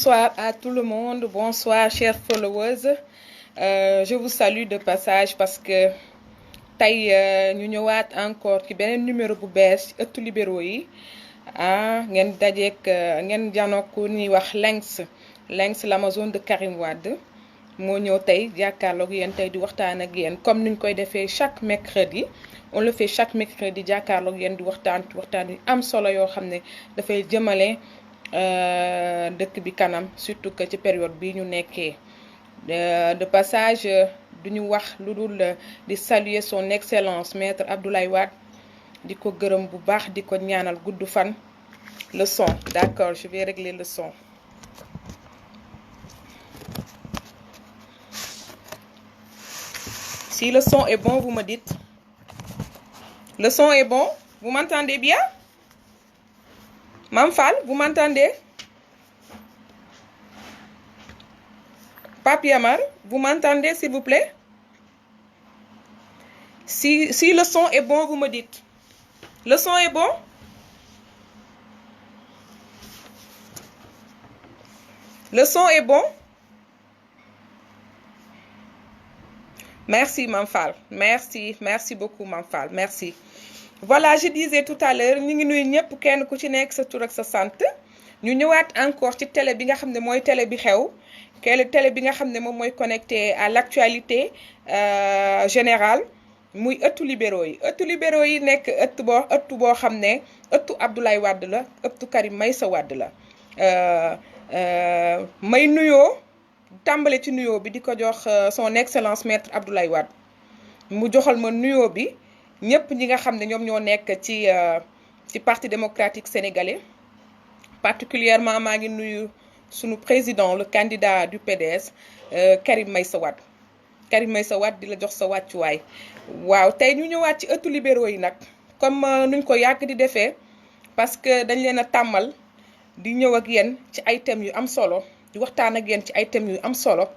Bonsoir à tout le monde, bonsoir chers followers. Je vous salue de passage parce que tey ñu ñëwaat encore ci beneen numéro bu bees ci ëttu libéraux yi ngeen dajeek ngeen janook ku ñuy wax Lengs l'Amazone de Karim Wade moo ñëw tey jàkkaarloog yéen tey di waxtaan ak yéen comme niñ koy defee chaque mercredi. On le fait chaque mercredi jàkkaarloog yéen di waxtaan yu am solo yoo xam ne dafay jëmale dëkk bi kanam surtout que ci période bi ñu nekkee de passage duñu wax lu dul di saluer son excellence maître Abdoulaye Wade di ko gërëm bu baax di ko ñaanal gudd fan. Le son, d'accord, je vais régler le son. Si le son est bon, vous me dites. Le son est bon? Vous m'entendez bien? Mamfal, vous m'entendez? Pape Yamar, vous m'entendez s'il vous plaît? Si le son est bon, vous me dites. Le son est bon? Le son est bon? Merci Mamfal, merci beaucoup Mamfal, merci. Voilà, je disais tout à l'heure ñu ngi nuyu ñëpp kenn ku ci nekk sa tur ak sa sant ñu ñëwaat encore ci télé bi nga xam ne mooy télé bi xew télé bi nga xam ne moom mooy connecté à l'actualité générale muy ëttu libéraux yi nekk ëttu boo xam ne ëttu Abdoulaye Wade la ëttu Karim Meïssa Wade la may nuyoo tàmbale ci nuyoo bi di ko jox son excellence maître Abdoulaye Wade mu joxal ma nuyoo bi ñëpp ñi nga xam ne ñoom ñoo nekk ci parti démocratique sénégalais particulièrement maa ngi nuyu sunu président le candidat du PDS Karim Meïssa Wade di la jox sa wàccuwaay. waaw tey ñu ñëwaat ci ëttu libéraux yi nag comme nuñ ko yàgg di defee parce que dañ leen a tàmmal di ñëw ak yéen ci ay thèmes yu am solo di waxtaan ak yéen ci ay thèmes yu am solo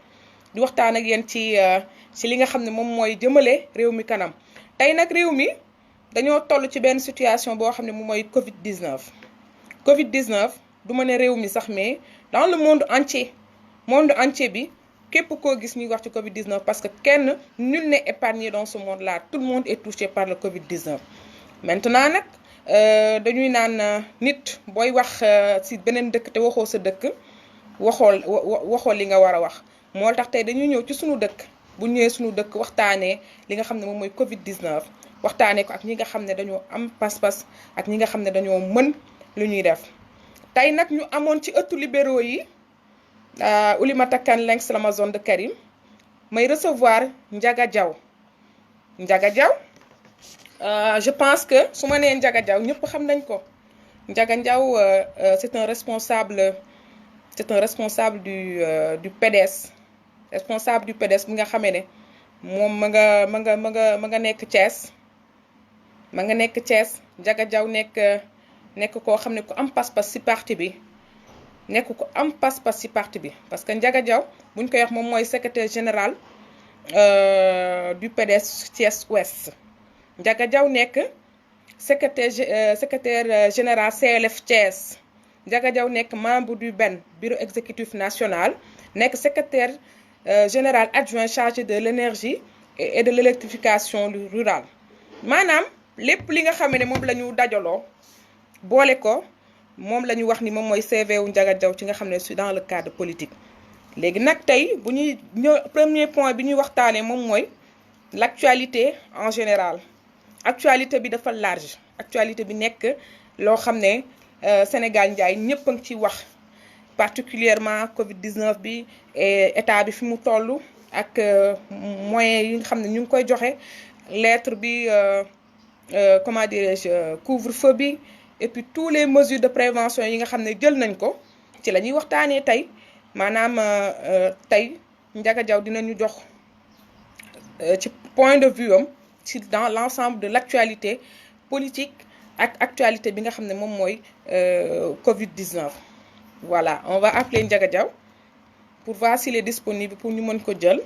di waxtaan ak yéen ci li nga xam ne moom mooy jëmale réew mi kanam. tey nag réew mi dañoo toll ci benn situation boo xam ne moom mooy Covid-19 du ma ne réew mi sax mais dans le monde entier bi képp koo gis ñuy wax ci Covid-19 parce que nul n'est épargné dans ce monde-là tout le monde est touché par le Covid-19. maintenant nag dañuy naan nit booy wax ci beneen dëkk te waxoo sa dëkk waxoo li nga war a wax moo tax tey dañuy ñëw ci sunu dëkk. bu ñëwee suñu dëkk waxtaanee li nga xam ne moom mooy Covid-19 waxtaanee ko ak ñi nga xam ne dañoo am pas-pas ak ñi nga xam ne dañoo mën lu ñuy def tey nag ñu amoon ci ëttu libéraux yi Oulimata Kane Lengs l'Amazone de Karim may recevoir Ndiaga Diaw je pense que su ma nee Ndiaga Diaw ñëpp xam nañ ko Ndiaga Diaw c'est un responsable du PDS. responsable du PDS bi nga xamee ne moom ma nga nekk Thiès Ndiaga Diaw nekk koo xam ne ku am pas-pas ci parti bi parce que Ndiaga Diaw buñ koy wax moom mooy secrétaire général du PDS Thiès Ouest Ndiaga Diaw nekk secrétaire général CLF Thiès Ndiaga Diaw nekk membre du bureau exécutif national nekk secrétaire général adjoint chargé de l'énergie et de l'électrification rurale maanaam lépp li nga xam ne moom la ñu dajaloo boole ko moom la ñu wax ni moom mooy CV wu Ndiaga Diaw ci nga xam ne c'est dans le cadre politique. léegi nag tey bu ñuy ñëw premier point bi ñuy waxtaanee moom mooy l'actualité en général actualité bi dafa large actualité bi nekk loo xam ne Sénégal njaay ñëpp a ngi ciy wax. particulièrement Covid-19 bi état bi fi mu toll ak moyens yi nga xam ne ñu ngi koy joxe lettre bi comment dirais-je couvre-feu bi et puis tous les mesures de prévention yi nga xam ne jël nañ ko ci la ñuy waxtaanee tey maanaam tey Ndiaga Diaw dinañu jox ci point de vue am ci dans l'ensemble de l'actualité politique ak actualité bi nga xam ne moom mooy Covid-19. Voilà, on va appeler Ndiaga Diaw pour voir s'il est disponible pour ñu mën ko jël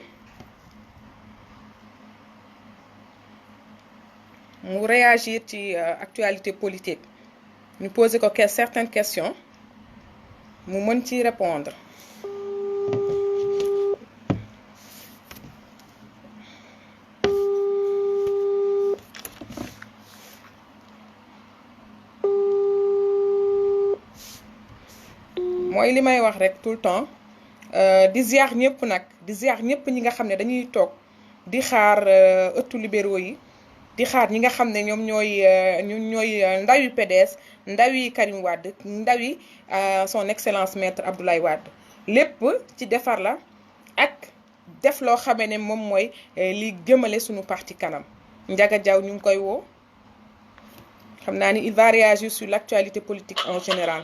mu réagir ci actualité politique ñu poser ko certaines questions mu mën ci répondre. mooy li may wax rek tout le temps di ziar ñëpp nag di ziar ñëpp ñi nga xam ne dañuy toog di xaar ëttu libéraux yi di xaar ñi nga xam ne ñoom ñooy ndawi PDS ndawi Karim Wade ndawi son excellence maître Abdoulaye Wade lépp ci defar la ak def loo xamee ne moom mooy li jëmale suñu parti kanam. Ndiaga Diaw ñu ngi koy woo xam naa ni il va réagir sur l'actualité politique en général.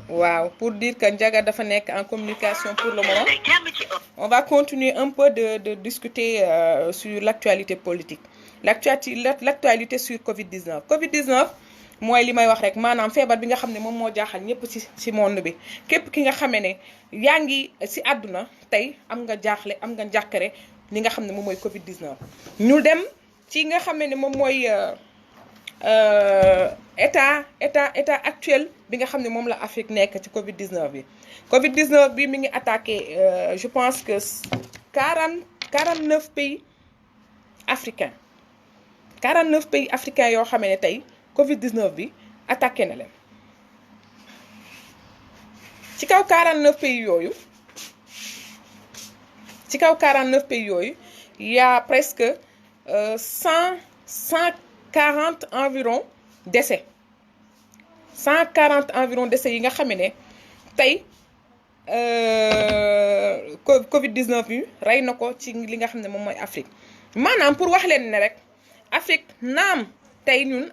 waaw pour dire que Ndiaga dafa nekk en communication pour le moment. On va continuer un peu de discuter sur l'actualité politique. L'actualité sur Covid-19. Covid-19 mooy li may wax rek maanaam feebar bi nga xam ne moom moo jaaxal ñëpp ci monde bi képp ki nga xamee ne yaa ngi ci àdduna tey am nga jaaxle am nga njàkkare li nga xam ne moom mooy Covid-19. ñu dem ci nga xam ne moom mooy état actuel bi nga xam ne moom la Afrique nekk ci Covid-19 bi. Covid-19 bi mi ngi attaqué je pense que 49 pays africains 49 pays africains yoo xam ne tey Covid-19 bi attaqué na leen ci kaw 49 pays yooyu il y a presque 140 environ décès 140 environ décès yi nga xam ne tey Covid-19 bi rey na ko ci li nga xam ne moom mooy Afrique maanaam pour wax leen ne rek Afrique naam tey ñun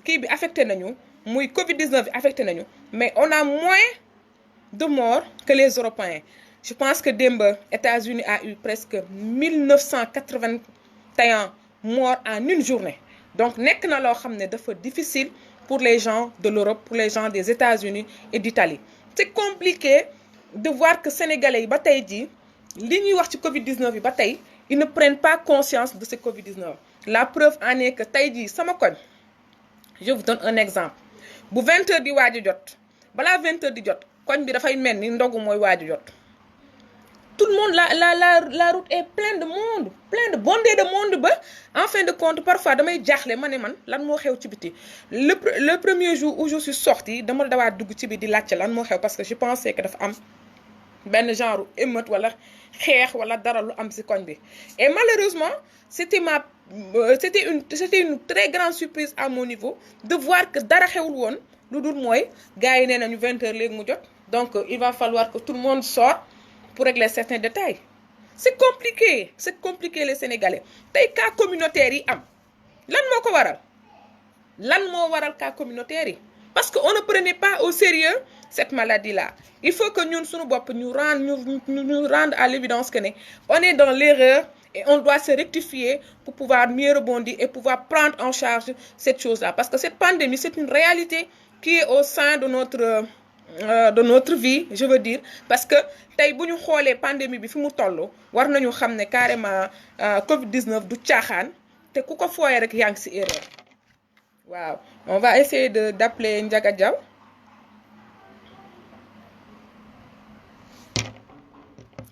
kii bi affecté nañu muy Covid-19 bi affecté nañu mais on a moins de morts que les Européens. Je pense que démb États-Unis a eu presque 1981 morts en une journée donc nekk na loo xam ne dafa difficile pour les gens de l'Europe pour les gens des États-Unis et d'Italie. C'est compliqué de voir que Sénégalais yi ba tey jii li ñuy wax ci Covid-19 bi ba tey ils ne prennent pas conscience de ce Covid-19. La preuve en est que tey jii sama koñ je vous donne un exemple bu 20h di waaj a jot balaa 20h di jot koñ bi dafay mel ni ndogu mooy waaj a jot tout le monde la route est pleine de monde bondée de monde ba en fin de compte parfois damay jaaxle ma ne man lan moo xew ci biti le premier jour où je suis sortie dama dawaat dugg ci bi di laajte lan moo xew parce que je pensais que dafa am benn genre émeute wala xeex wala dara lu am ci koñ bi et malheureusement c'était une très grande surprise à mon niveau de voir que dara xewul woon lu dul mooy gars yi nee nañu 20h léegi mu jot donc il va falloir que tout le monde sorte pour régler certains détails. C'est compliqué les Sénégalais tey cas communautaire yi am lan moo ko waral cas communautaire yi parce que on ne prenait pas au sérieux cette maladie là il faut que ñun suñu bopp ñu rendre à l'évidence que ne on est dans l'erreur et on doit se rectifier pour pouvoir mieux rebondir et pouvoir prendre en charge cette chose là parce que cette pandémie c'est une réalité qui est au sein de notre vie je veux dire parce que tey bu ñu xoolee pandémie bi fi mu toll war nañu xam ne carrément Covid-19 du caaxaan te ku ko fooyee rek yaa ngi ci erreur waaw on va essayer d'appeler Ndiaga Diaw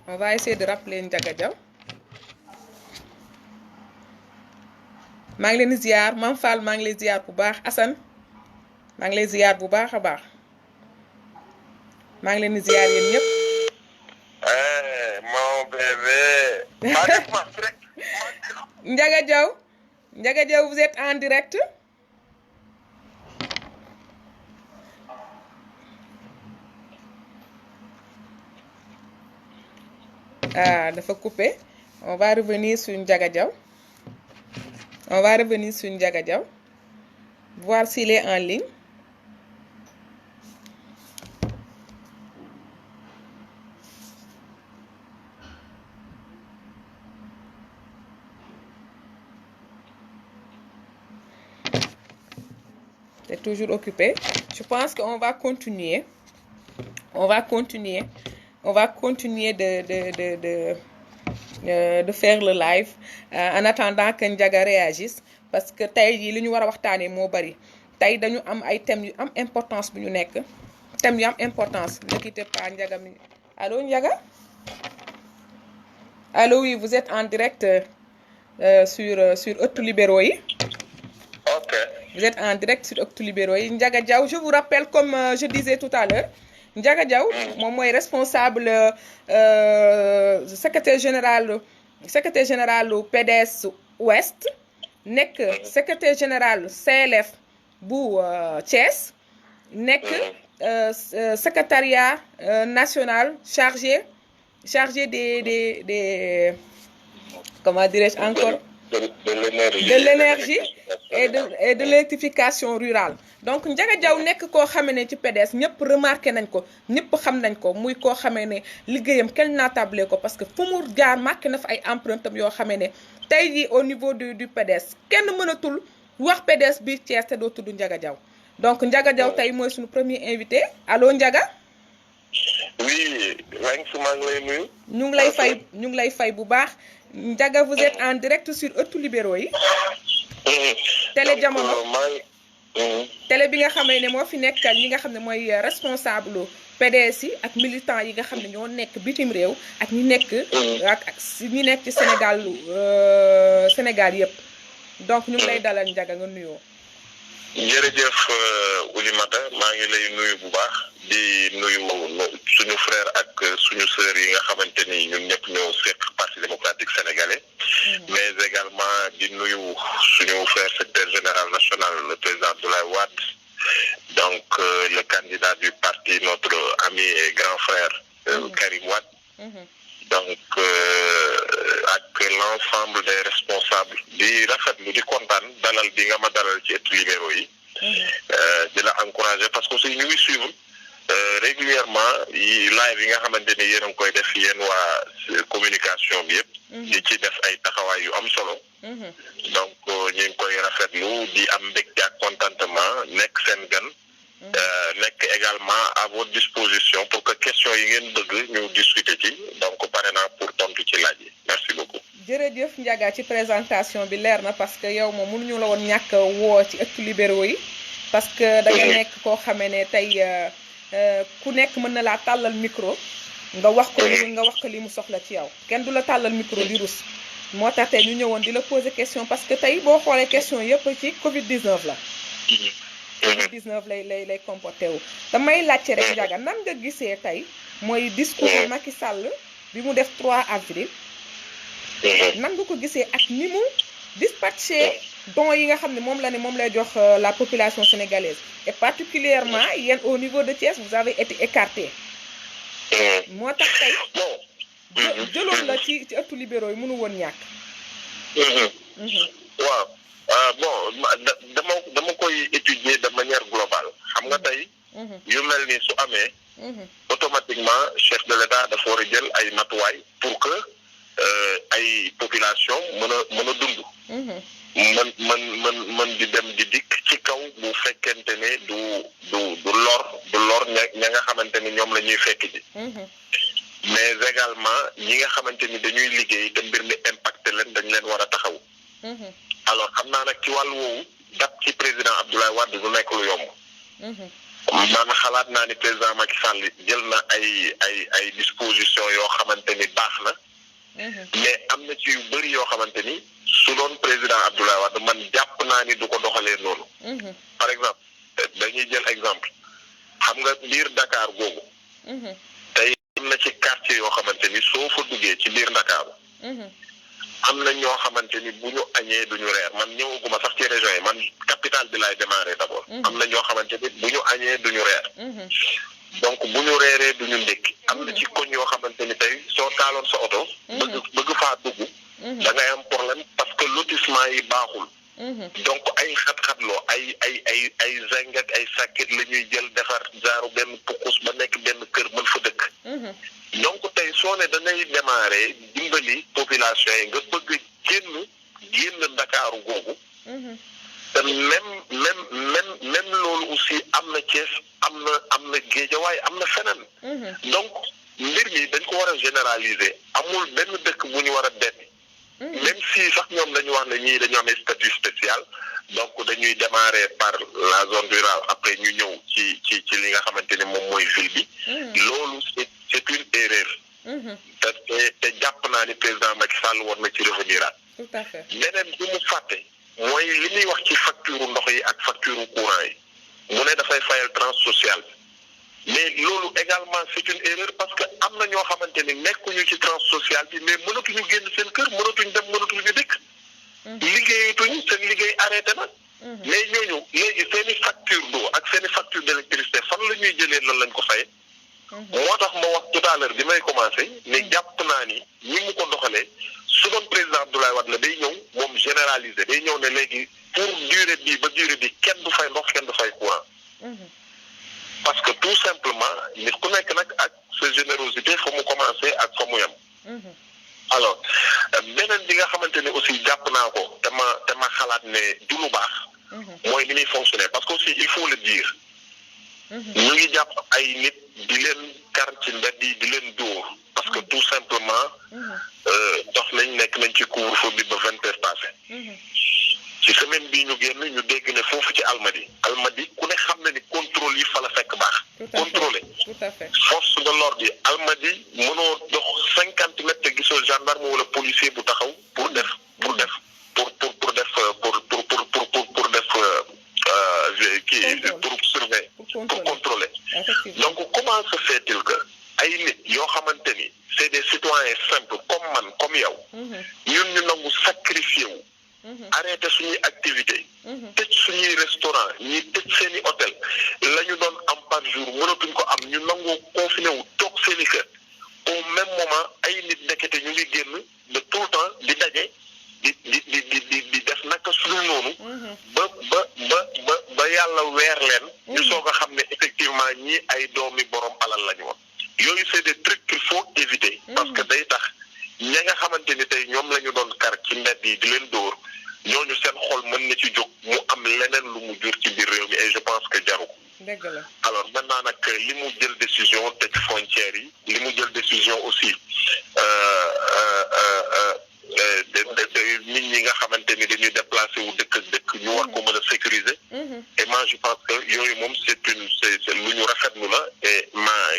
on va essayer de rappeler Ndiaga Diaw maa ngi leen di ziar Mame Fall maa ngi lay ziar bu baax Assane maa ngi lay ziar bu baax a baax maa ngi leen di ziar yéen ñëpp. mon bébé. Ndiaga Diaw vous êtes en direct. Ah dafa coupé on va revenir sur Ndiaga Diaw voir s'il est en ligne. C'est toujours occupé. Je pense qu'on va continuer. On va continuer de faire le live en attendant que Ndiaga réagisse parce que tey jii li ñu war a waxtaanee moo bari tey dañu am ay thèmes yu am importance bu ñu nekk thèmes yu am importance ne quittez pas Ndiaga mi allo Ndiaga allo oui vous êtes en direct sur Ëttu Libéraux yi. Ok. Vous êtes en direct sur Ëttu Libéraux yi. Ndiaga Diaw, je vous rappelle comme je disais tout à l'heure Ndiaga Diaw moom mooy responsable secrétaire général u PDS Ouest nekk secrétaire général CLF bu Thiès nekk secrétariat national chargé des comment dirais-je encore de l'énergie et de l'électrification rurale donc Ndiaga Diaw nekk koo xamee ne ci PDS ñëpp remarqué nañ ko ñëpp xam nañ ko muy koo xamee ne liggéeyam kenn naatable ko parce que fu mu jaar marqué na fa ay empreinte am yoo xamee ne tey jii au niveau du PDS kenn mënatul wax PDS biir Thiès te doo tudd Ndiaga Diaw donc Ndiaga Diaw tey mooy suñu premier invité allo Ndiaga. oui maa ngi lay nuyu. ñu ngi lay fay bu baax. Ndiaga vous êtes en direct sur Ëttu Libéraux yi. télé jamono télé bi nga xamee ne moo fi nekkal ñi nga xam ne mooy responsable PDS yi ak militant yi nga xam ne ñoo nekk bitim réew ak ñi nekk ak ñi nekk ci Sénégal yépp donc ñu ngi lay dalal Ndiaga nga nuyoo. jërëjëf Oulimata maa ngi lay nuyu bu baax di nuyu suñu frère ak suñu sœur yi nga xamante ni ñun ñëpp ñoo seq parti démocratique sénégalais mais également di nuyu suñu frère secrétaire général national le président Abdoulaye Wade donc le candidat du parti notre ami et grand frère Karim Wade donc ak l'ensemble des responsables di rafetlu di kontaan dalal bi nga ma dalal ci Ëttu Libéraux yi di la encourager parce que aussi ñu ngi suivre régulièrement yi live yi nga xamante ni yéen a ngi koy def yéen waa communication bi yëpp di ci def ay taxawaay yu am solo donc ñu ngi koy rafetlu di am mbégte ak contentement nekk seen gan nekk également à votre disposition pour que question yi ngeen bëgg ñu discuter ci donc pare naa pour tontu ci laaj yi merci beaucoup. jërëjëf Ndiaga ci présentation bi leer na parce que yow moom mënuñu la woon ñàkk woo ci Ëttu Libéraux yi parce que da nga nekk koo xamee ne tey ku nekk mën na laa tàllal micro nga wax ko li mu soxla ci yow kenn du la tàllal micro di rus moo tax tey ñu ñëwoon di la poser question parce que tey boo xoolee question yëpp ci Covid 19 la. Covid 19 lay comporté wu. damay laajte rek Ndiaga nan nga gisee tey mooy discours Macky Sall bi mu def 3 avril. nan nga ko gisee ak ni mu dispatché dons yi nga xam ne moom lay jox la population sénégalaise et particulièrement yéen au niveau de Thiès vous avez été écarté. moo tax tey jëloon la ci Ëttu Libéraux yi mënu woon ñàkk. waaw bon dama koy étudier de manière globale xam nga tey yu mel ni su amee automatiquement chef de l'État dafa war a jël ay matuwaay pour que ay population mën a dund mën di dem di dikk ci kaw bu fekkente ne du lor ña nga xamante ni ñoom la ñuy fekk ji mais également ñi nga xamante ni dañuy liggéey te mbir mi impacté leen dañ leen war a taxaw alors xam naa nag ci wàllu woowu dab ci président Abdoulaye Wade du nekk lu yomb man xalaat naa ni président Macky Sall jël na ay dispositions yoo xamante ni baax na mais am na ci yu bëri yoo xamante ni su doon président Abdoulaye Wade man jàpp naa ni du ko doxalee noonu par exemple dañuy jël exemple xam nga biir Dakar googu tey am na ci quartier yoo xamante ni soo fa duggee ci biir Dakar am na ñoo xamante ni bu ñu añee duñu reer man ñëwaguma sax ci région yi man capitale bi laay démarrer d'abord am na ñoo xamante ni bu ñu añee duñu reer donc bu ñu reeree duñu ndékki am na ci koñ yoo xamante ni tey soo taaloon sa oto bëgg faa dugg da ngay am problème parce que lotissement yi baaxul donc ay xat-xatloo ay zeng ak ay sàkkit la ñuy jël defar jaaru benn pukus ba nekk benn kër mën fa dëkk donc tey soo ne danay démarrer dimbali population yi nga bëgg génn Ndakaaru googu te même loolu aussi am na Thiès am na Guédiawaye am na feneen donc mbir mi dañ ko war a généraliser amul benn dëkk bu ñu war a benn même si sax ñoom dañu wax ne ñii dañu am statut spécial donc dañuy démarrer par la zone rurale après ñu ñëw ci li nga xamante ne moom mooy ville bi loolu c'est une erreur te jàpp naa ni président Macky Sall war na ci revenir at tout à fait beneen bi mu fàtte mooy li ñuy wax ci facture ndox yi ak facture courant yi mu ne dafay fayal tranche sociale mais loolu également c'est une erreur parce que am na ñoo xamante ni nekkuñu ci tranche sociale bi mais mënatuñu génn seen kër mënatuñu dem mënatuñu dëkk liggéeyatuñu seen liggéey arrêté na mais ñooñu léegi seen i facture d'eau ak seen i facture d'électricité fan la ñuy jëlee loolu lañ ko fay moo tax ma wax tout à l'heure bi may commencé mais jàpp naa ni ñi mu ko doxalee su doon président Abdoulaye Wade la day ñëw moom généraliser day ñëw ne léegi pour durée bi ba durée bi kenn du fay ndox kenn du fay courant parce que tout simplement nit ku nekk nag ak sa générosité fa mu commencé ak fa mu yem alors beneen bi nga xamante ne aussi jàpp naa ko te ma xalaat ne du lu baax mooy ni muy fonctionner parce que aussi il faut le dire ñu ngi jàpp ay nit di leen kar ci mbedd yi di leen dóor parce que tout simplement dox nekk nañ ci couvre-feu bi ba 20 heures passées ci semaine bii ñu génn ñu dégg ne foofu ci Almadi ku ne xam na ni contrôle yi fa la fekk baax contrôlé force de l'ordre yi Almadi mënoo dox 50 mètres te gisoo gendarme wala policier bu taxaw pour surveiller pour contrôler donc comment se fait-il que ay nit yoo xamante ni c'est des citoyens simples comme man comme yow ñun ñu nangu sacrifié wu arrêté suñuy activité tëj suñuy restaurant ñi tëj seeni hôtel la ñu doon am par jour mënatuñ ko am ñu nangoo confiné wu toog seeni kër au même moment ay nit nekkete ñu ngi génn de tout le temps di daje di def naka suñu noonu ba yàlla weer leen ñu soog a xam ne effectivement ñi ay doomi borom alal lañu woon yooyu c'est des trucs qu'il faut éviter parce que day tax ña nga xamante ni tey ñoom la ñu doon kar ci mbedd yi di leen dóor ñooñu seen xol mën na ci jóg mu am leneen lu mu jur ci biir réew mi et je pense que jaru ko dëgg la alors maintenant nag li mu jël décision tëj frontières yi li mu jël décision aussi nit ñi nga xamante ni dañuy déplacé wu dëkk ak dëkk ñu war ko mën a sécuriser et moi je pense que yooyu moom c'est lu ñu rafetlu la et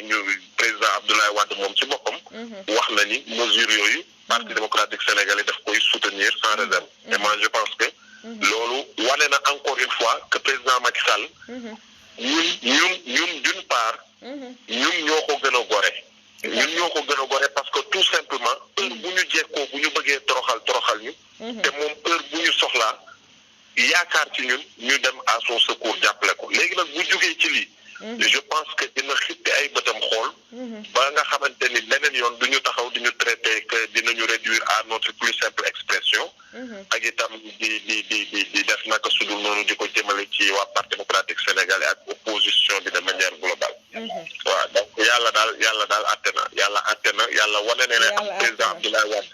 ñu président Abdoulaye Wade moom ci boppam wax na ni mesure yooyu Parti démocratique sénégalais daf koy soutenir sans réserve et moi je pense que loolu wane na encore une fois que président Macky Sall ñun d'une part ñun ñoo ko gën a gore parce que tout simplement heure bu ñu jekkoo bu ñu bëggee toroxal ñu te moom heure bu ñu soxlaa yaakaar ci ñun ñu dem à son secours jàppale ko léegi nag bu jógee ci lii je pense que dina xitti ay bëtam xool ba nga xamante ni beneen yoon du ñu taxaw di ñu traité que dinañu réduire à notre plus simple expression ak itam di def naka sudul noonu di ko jëmale ci waa Parti démocratique sénégalais ak opposition bi de manière globale waaw donc yàlla daal atte na yàlla wane ne ne président Abdoulaye Wade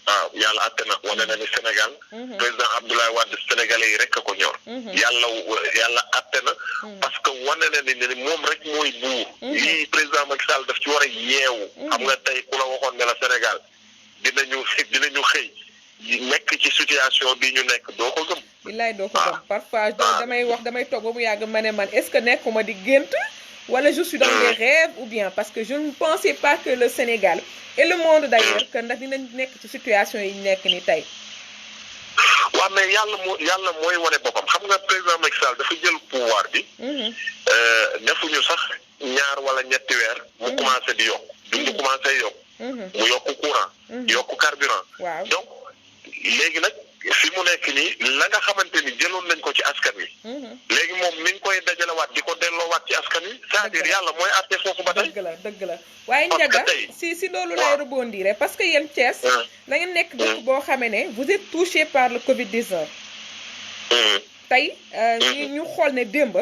waaw yàlla atte na wane na ni Sénégal président Abdoulaye Wade sénégalais yi rek a ko ñor yàlla atte na parce que wane na ni moom rek mooy buur lii président Macky Sall daf ci war a yeewu xam nga tey ku la waxoon ne la Sénégal dinañu xëy nekk ci situation bi ñu nekk doo ko gëm billaay doo ko gëm parfois damay toog ba mu yàgg ma ne man est-ce que nekkuma di gént wala je suis dans des rêves ou bien parce que je ne pensais pas que le Sénégal et le monde d'ailleurs que ndax dinañ nekk ci situation yi nekk ni tey waaw mais yàlla mooy wane boppam xam nga président Macky Sall dafa jël pouvoir bi defuñu sax ñaar wala ñetti weer mu commencé di yokk dund commencé yokk mu yokk courant yokk carburant donc léegi nag fi mu nekk nii la nga xamante ni jëloon nañ ko ci askan wi léegi moom mi ngi koy dajalewaat di ko delloowaat ci askan wi c'est-à-dire yàlla mooy àtte foofu ba tey dëgg la waaye Ndiaga si loolu lay rebondir parce que yéen Thiès da ngeen nekk dëkk boo xamee ne vous êtes touché par le Covid-19 tey ñu xool ne démb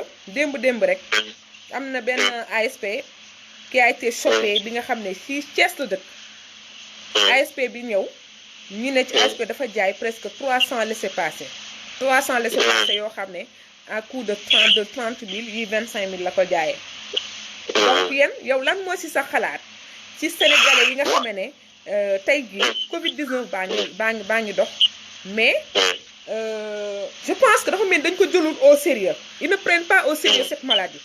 rek am na benn ASP qui a été chopé bi nga xam ne si Thiès la dëkk ASP bi ñëw ñu ne ci ASP dafa jaay presque 300 laissez-passer yoo xam ne à coût de 30 000 yi 25 000 la ko jaayee donc yow lan moo ci sa xalaat ci sénégalais yi nga xam ne tey jii Covid 19 baa ngi dox mais je pense que dafa mel dañ ko jëlul au sérieux ils ne prennent pas au sérieux cette maladie.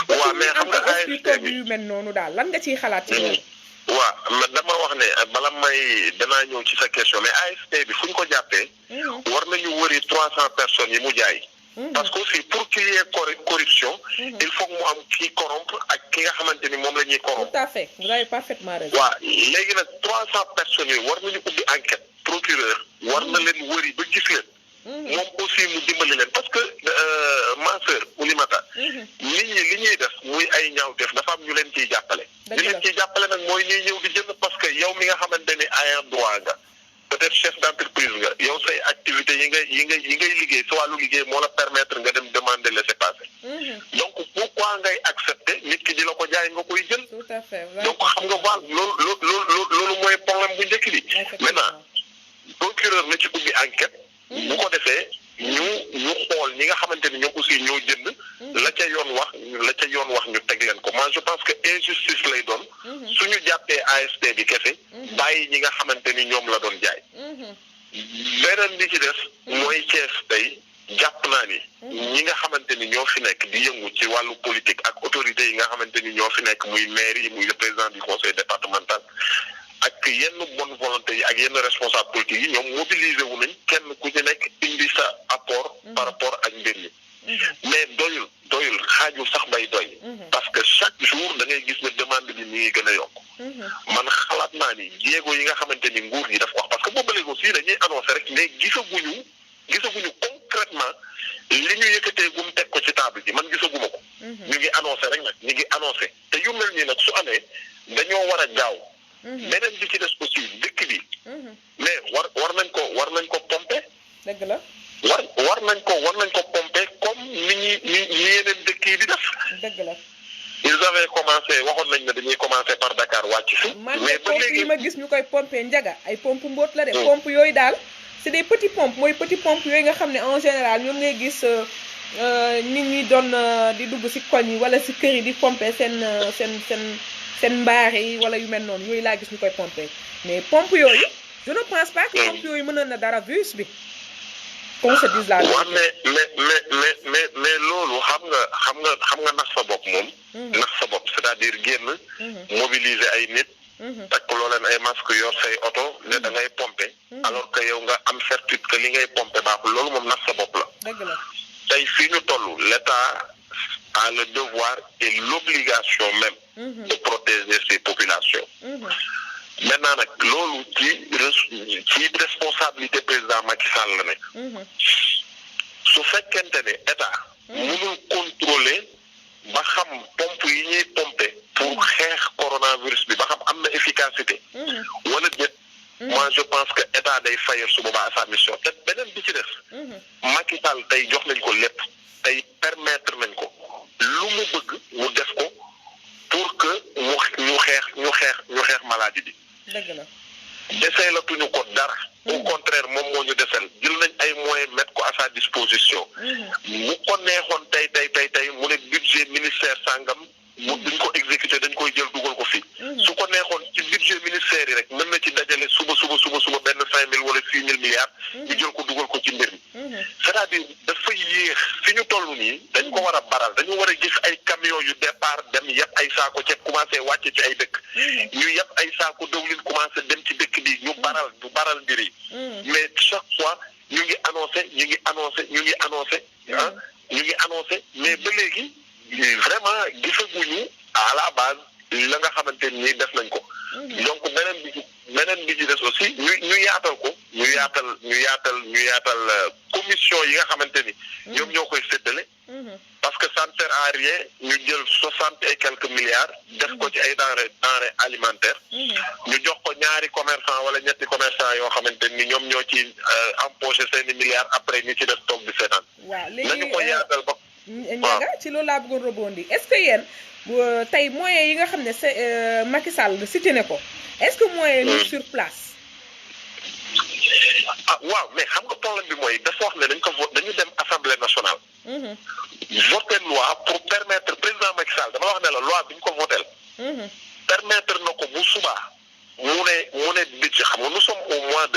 waaw mais xam nga ASP bi yu mel noonu daal lan nga ciy xalaat ci loolu. waaw dama wax ne bala may danaa ñëw ci sa question mais ASP bi fu ñu ko jàppee. war nañu wëri 300 personnes yi mu jaay. parce que aussi pour qu'il y ait corruption. il faut que mu am kii corrompre ak ki nga xamante ni moom la ñuy corrompre. tout à fait vous avez parfaitement raison. waaw léegi nag 300 personnes yi war nañu ubbi enquête procureur war na leen wëri ba gis leen. moom aussi mu dimbali leen parce que ma sœur Oulimata. nit ñi li ñuy def muy ay ñaawteef dafa am ñu leen ciy jàppale. ñu leen ciy jàppale nag mooy ñuy ñëw di jënd parce que yow mi nga xamante ni ayant droit nga. peut-être chef d'entreprise nga yow say activité yi ngay liggéey sa wàllu liggéey moo la permettre nga dem demander laissez-passer. donc pourquoi ngay accepter nit ki di la ko jaay nga koy jël. tout à fait donc xam nga voilà loolu mooy problème bu njëkk bi. maintenant procureur na ci ubbi enquête. bu ko defee ñu xool ñi nga xamante ni ñoom aussi ñoo jënd. la ca yoon wax ñu teg leen ko moi je pense que injustice lay doon. suñu jàppee ASP bi kese. bàyyi ñi nga xamante ni ñoom la doon jaay. beneen bi ci des. mooy Thiès tey jàpp naa ni. ñi nga xamante ni ñoo fi nekk di yëngu ci wàllu politique ak autorités yi nga xamante ni ñoo fi nekk muy maire yi muy le président du conseil départemental. ak yenn bonne volonté yi ak yenn responsable politique yi ñoom mobilisé wu nañ kenn ku ci nekk indi sa apport par rapport ak mbir mi mais doyul xaajul sax bay doy parce que chaque jour da ngay gis ne demande bi mi ngi gën a yokk man xalaat naa ni jéego yi nga xamante ni nguur gi daf wax parce que boobu léegi aussi dañuy annoncé rek mais gisaguñu concrètement li ñu yëkkatee gum teg ko ci table ji man gisaguma ko ñu ngi annoncé rek nag ñu ngi annoncé te yu mel nii nag su amee dañoo war a gaaw beneen bi ci des aussi dëkk bi mais war nañ ko pomper. dëgg la. war nañ ko pomper comme ni yeneen dëkk yi di def. dëgg la. ils avaient commencé waxoon nañ ne dañuy commencer par Dakar wàcc fi. mais ba léegi yi ma gis ñu koy pomper njaga ay pompe mbóot la de. pompe yooyu daal c'est des petits pompes mooy petit pompe yooyu nga xam ne en général ñoom ngay gis nit ñi doon di dugg ci koñ yi wala ci kër yi di pomper seen mbaar yi wala yu mel noonu yooyu laa gis ñu koy pomper mais pompe yooyu je ne pense pas que pompe yooyu mënoon na dara virus bi qu'on se dise la waaw mais loolu xam nga nax sa bopp moom nax sa bopp c'est-à-dire génn mobiliser ay nit takk loo leen ay masque yor say oto ne da ngay pomper alors que yow nga am certitude que li ngay pomper baaxul loolu moom nax sa bopp la dëgg la tey fii ñu toll l'État a le devoir et l'obligation même de protéger ces populations. Maintenant nag loolu ci responsabilité président Macky Sall la nekk. su fekkente ne état mënul contrôler ba xam pompe yi ñuy pomper pour xeex coronavirus bi ba xam am na efficacité. wala déet. moi je pense que état day fayal su boobaa sa mission te beneen bi ci def. Macky Sall tey jox nañ ko lépp tey permettre nañ ko lu mu bëgg mu def ko pour que ñu xeex maladie bi. dëgg la. desee la tuñu ko dara. au contraire moom moo ñu desel jël nañ ay moyens mettre ko à sa disposition. mu ko neexoon tey mu ne budget ministère sangam duñ ko exécuter dañ koy jël dugal ko fii. su ko neexoon ci budget ministère yi rek mën na ci dajale suba benn 5 000 wala 6 000 milliards. ñu jël ko dugal ko ci mbir mi. c'est-à-dire dafa yéex fi ñu toll nii dañ ko war a baral dañu war a gis ay camions yu départ dem yëpp ay saako ceeb commencé wàcce ci ay dëkk. ñu yëpp ay saako dawlin commencé dem ci dëkk bi ñu baral mbir yi. mais chaque fois ñu ngi annoncé mais ba léegi vraiment gisaguñu à la base la nga xamante ni def nañ ko. donc beneen bi ci des aussi ñu yaatal ko ñu yaatal commission yi nga xamante ni ñoom ñoo koy séddale. parce que ça ne sert à rien ñu jël 60 et quelques milliards def ko ci ay denrées alimentaires. ñu jox ko ñaari commerçant wala ñetti commerçant yoo xamante ni ñoom ñoo ci empoché seeni milliards après ñu ci def toog di seetaan. waaw léegi nañu ko yaatal ba. Ndiaga ci loolu laa bëggoon rebondir est-ce que yéen tey moyens yi nga xam ne Macky Sall cité ne ko est-ce que moyens yi sur place. waaw mais xam nga problème bi mooy dafa wax ne dañu dem assemblée nationale. voter loi pour permettre président Macky Sall dama wax ne la loi bi ñu ko votel permettre na ko bu subaa mu mu ne budget xam nga nous sommes au mois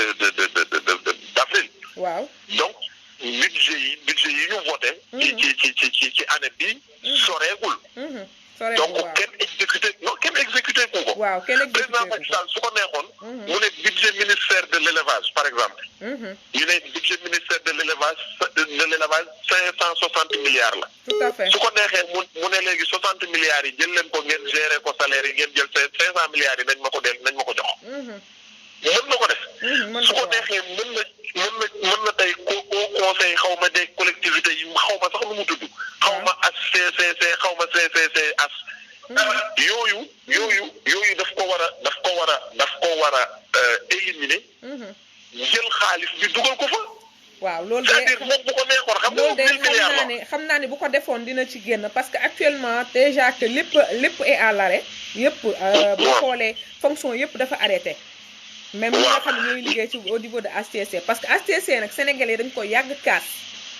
d'avril. waaw donc budget yi ñu voté. ci année bi soreegul. donc kenn exécuté ku ko. waaw kenn exécuté président Macky Sall su ko neexoon. mu ne budget ministère de l'élevage par exemple. ñu ne budget ministère de l'élevage 560 milliards la. tout à fait su ko neexee mu ne léegi 60 milliards yi jël leen ko ngeen gérer ko salaire yi ngeen jël 500 milliards yi nañ ma ko jox. mën na ko def. su ko neexee mën na tey au conseil xaw ma des collectivités yi xaw ma sax nu mu tudd. xaw ma HCCC xaw ma CCCS. yooyu daf ko war a éliminer. jël xaalis bi dugal ko fa. waaw loolu de c'est-à-dire moom bu ko neexoon xam nga loolu de xam naa ne bu ko defoon dina ci génn parce que actuellement déjà que lépp est à l'arrêt yëpp boo xoolee fonction yëpp dafa arrêté. même ñi nga xam ne ñooy liggéey ci au niveau de HCC parce que HCC nag sénégalais dañ ko yàgg kaas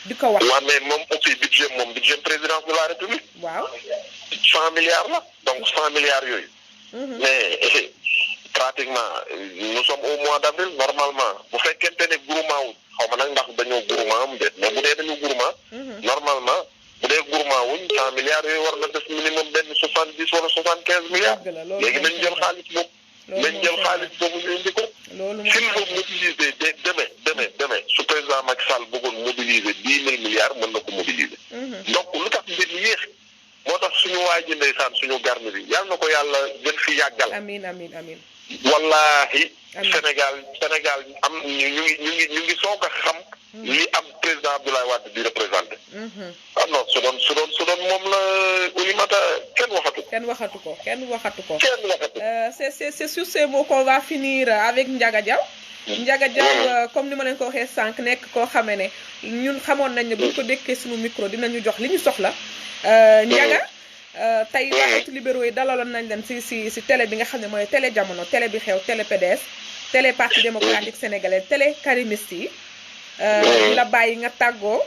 di ko wax. waaw mais moom aussi budget présidence de la république. waaw 100 milliards la donc 100 milliards yooyu. mais pratiquement nous sommes au mois d'avril normalement bu fekkente ne groupement wu xaw ma nag ndax dañoo groupement am déet mais bu dee dañu groupement. normalement bu dee groupement wuñ 100 milliards yooyu war na def minimum benn 70 wala 75 milliards. léegi nañ jël xaalis boobu. ñu indi ko. s'il faut mobiliser demain su président Macky Sall bëggoon mobiliser 10 000 milliards mën na ko mobiliser. donc lu tax mbir mi yéex moo tax suñu waay ji ndeysaan suñu garmi bi yàlla na ko yàlla gën fi yàggal. amiin amiin amiin. wallahi Sénégal am ñu ngi soog a xam. li am président Abdoulaye Wade di représenté. ah non su doon moom la Oulimata kenn waxatu ko. C'est sur ces mots qu'on va finir avec Ndiaga Diaw. Ndiaga Diaw comme ni ma leen ko waxee sànq nekk koo xamee ne ñun xamoon nañ ne bu ñu ko dékkee suñu micro dinañu jox li ñu soxla. Ndiaga tey waa libéraux yi dalaloon nañ leen si télé bi nga xam ne mooy télé jamono télé bi xew télé PDS télé parti démocratique sénégalais télé karimiste yi. la bàyyi nga tàggoo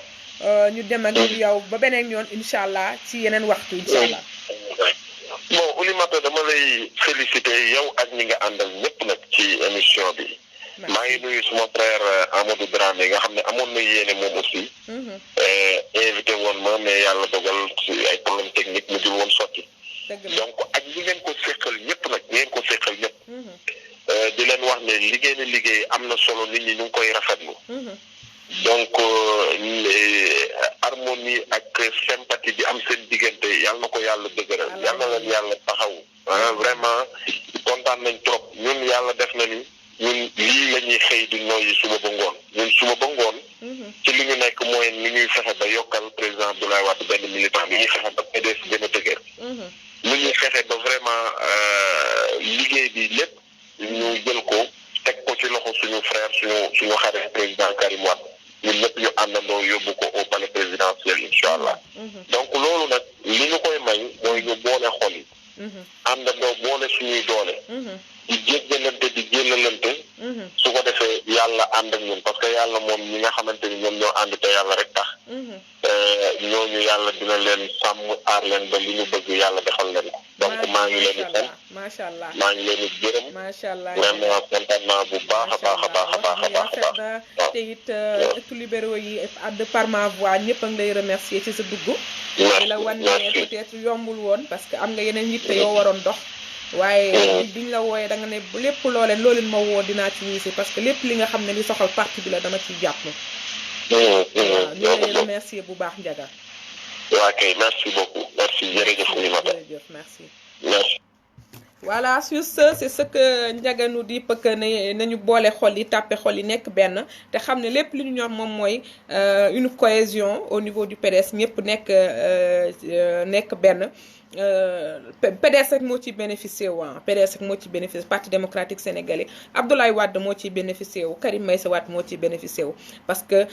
ñu dem ak yow ba beneen yoon incha allah ci yeneen waxtu incha allah. bon Oulimata dama lay féliciter yow ak ñi nga àndal ñëpp nag ci émission bi. maa ngi nuyu suma frère Amadou Dramé nga xam ne amoon na yéene moom aussi. invité woon ma mais yàlla dogal ci ay problème technique mu jul woon sotti. donc ak ñi ngeen ko séqal ñëpp nag di leen wax ne liggéey am na solo nit ñi ñu ngi koy rafetlu. donc harmonie ak sympathie bi am seen diggante yàlla na ko yàlla dëgëral yàlla na leen yàlla taxaw vraiment kontaan nañ trop ñun yàlla def na ni ñun lii la ñuy xëy di noyyi suba ba ngoon ñun suba ba ngoon ci li ñu nekk mooy ni ñuy fexe ba yokkal président Abdoulaye Wade benn militant ni ñuy fexe ba PDS gën a dëgër ni ñuy fexe ba vraiment liggéey bi lépp ñu jël ko teg ko ci loxo suñu frère suñu xarit président Karim Wade ñun ñëpp ñu àndandoo yóbbu ko au palais présidentiel incha allah donc loolu nag li ñu koy may mooy ñu boole xol yi àndandoo boole suñuy doole di jéggalante di jéllalante su ko defee yàlla ànd ak ñun parce que yàlla moom ñi nga xamante ni ñoom ñoo ànd te yàlla rek tax ñooñu yàlla dina leen sàmm aar leen ba li ñu bëgg yàlla defal leen ko donc maa ngi leen di sant macha allah maa ngi leen di gërëm macha allah vraiment kontaan naa bu baax a baax te it ëttu libéraux yi de par ma voix ñëpp a ngi lay remercier ci sa dugg di la wan ne peut-être yombul woon parce que am nga yeneen yitte yoo waroon dox waaye biñ la wooyee da nga ne lépp looleen ma woo dinaa ci wuyu si parce que lépp li nga xam ne li soxal parti bi la dama ciy jàpp waaw ñu lay remercier bu baax Ndiaga waa kay merci beaucoup merci jërëjëf jërëjëf merci voilà sur ce c'est ce que Ndiaga nous dit que ne nañu boole xol yi tàppe xol yi nekk benn te xam ne lépp li ñu ñor moom mooy une cohésion au niveau du PDS ñëpp nekk benn PDS rek moo ciy bénéficié wu PDS rek moo ciy bénéficié parti démocratique sénégalais Abdoulaye Wade moo ciy bénéficié wu Karim Meïssa Wade moo ciy bénéficié wu parce que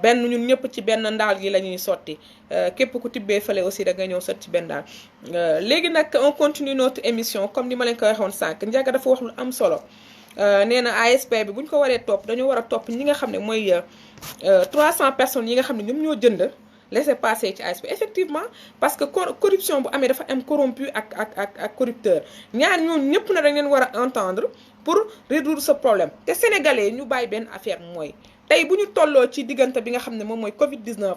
benn ñun ñëpp ci benn ndaal gi la ñuy sotti képp ku tibbee fële aussi da nga ñëw sotti ci benn ndaal léegi nag on continue notre émission comme ni ma leen ko waxoon sànq Ndiaga dafa wax lu am solo nee na ASP bi bu ñu ko waree topp dañoo war a topp ñi nga xam ne mooy 300 personnes yi nga xam ne ñoom ñoo jënd laisser passer ci ASP effectivement parce que corruption bu amee dafa am corrompu ak corrupteur ñaar ñooñu ñëpp na dañ leen war a entendre pour résoudre ce problème te sénégalais ñu bàyyi benn affaire mooy tey bu ñu tolloo ci diggante bi nga xam ne moom mooy Covid-19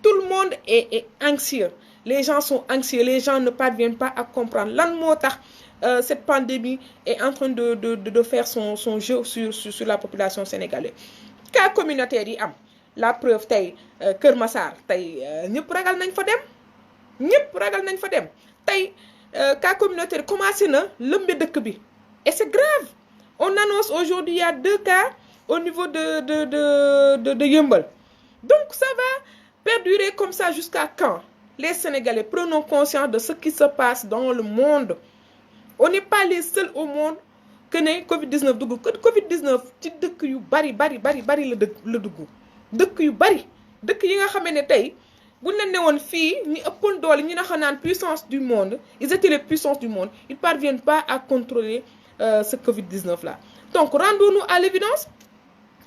tout le monde est anxieux les gens sont anxieux les gens ne parviennent pas à comprendre lan moo tax cette pandémie est en train de faire son jeu sur la population sénégalaise cas communautaire yi am la preuve tey Kër Massar tey ñëpp ragal nañ fa dem ñëpp ragal nañ fa dem tey cas communautaire commencé na lëmbe dëkk bi et c'est grave on annonce aujourd'hui il y a 2 cas au niveau de Yeumbeul donc ça va perdurer comme ça jusqu'à quand les Sénégalais prenons conscience de ce qui se passe dans le monde on n'est pas les seuls au monde que ne Covid-19 dugg Covid-19 ci dëkk yu bari la dugg dëkk yu bari dëkk yi nga xamee ne tey buñ leen ne woon fii ñi ëppoon doole ñi nga naan puissance du monde ils étaient les puissances du monde ils parviennent pas à contrôler ce Covid-19 là donc rendons-nous à l'évidence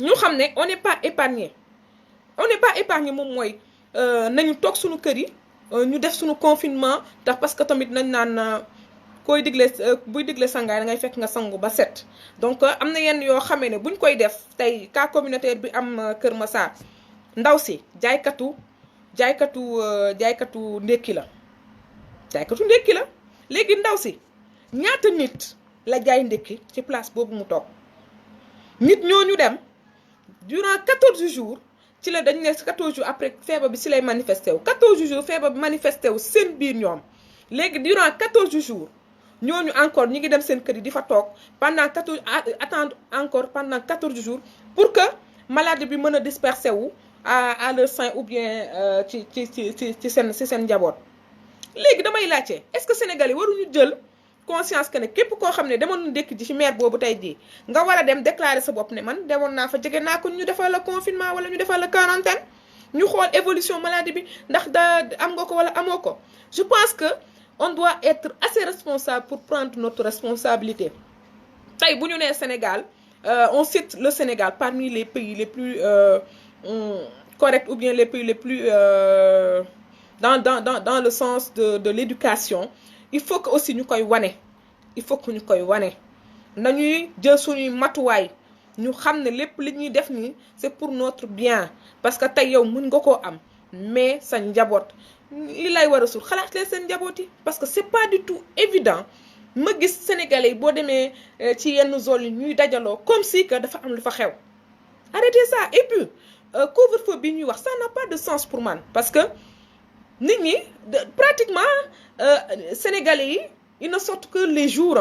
ñu xam ne on n'est pas épargné moom mooy nañu toog suñu kër yi ñu def suñu confinement tax parce que tamit nañ naan koy digle buy digle sangaay da ngay fekk nga sangu ba set donc am na yenn yoo xamee ne buñ koy def tey cas communautaire bi am Kër Massar ndaw si jaaykatu ndékki la léegi ndaw si ñaata nit la jaay ndékki ci place boobu mu toog nit ñooñu dem durant 14 jours ci la dañ ne 14 jours après feebar bi si lay manifesté wu 14 jours feebar bi manifesté wu seen biir ñoom léegi durant 14 jours ñooñu encore ñi ngi dem seen kër yi di fa toog pendant 14 attendre encore pendant 14 jours pour que maladie bi mën a disperser wu à leur sein ou bien ci seen njaboot léegi damay laajte est-ce que Sénégal yi waruñu jël conscience que ne képp koo xam ne demoon na ndékki ji ci maire boobu tey jii nga war a dem déclarer sa bopp ne man demoon naa fa jege naa ko ñu defal la confinement wala ñu defal la quarantaine ñu xool évolution maladie bi ndax am nga ko wala amoo ko je pense que on doit être assez responsable pour prendre notre responsabilité tey bu ñu nee Sénégal on cite le Sénégal parmi les pays les plus corrects ou bien les pays les plus dans le sens de l'éducation il faut que aussi ñu koy wane nañuy jël suñuy matuwaay ñu xam ne lépp li ñuy def nii c'est pour notre bien parce que tey yow mën nga koo am mais sa njaboot li lay war a suul xalaat leen seen njaboot yi parce que c'est pas du tout évident ma gis Sénégalais yi boo demee ci yenn zone yi ñuy dajaloo comme si que dafa am lu fa xew arrêtez ça et puis couvre-feu bi ñuy wax ça n'a pas de sens pour man parce que nit ñi pratiquement Sénégalais yi ils ne sortent que les jours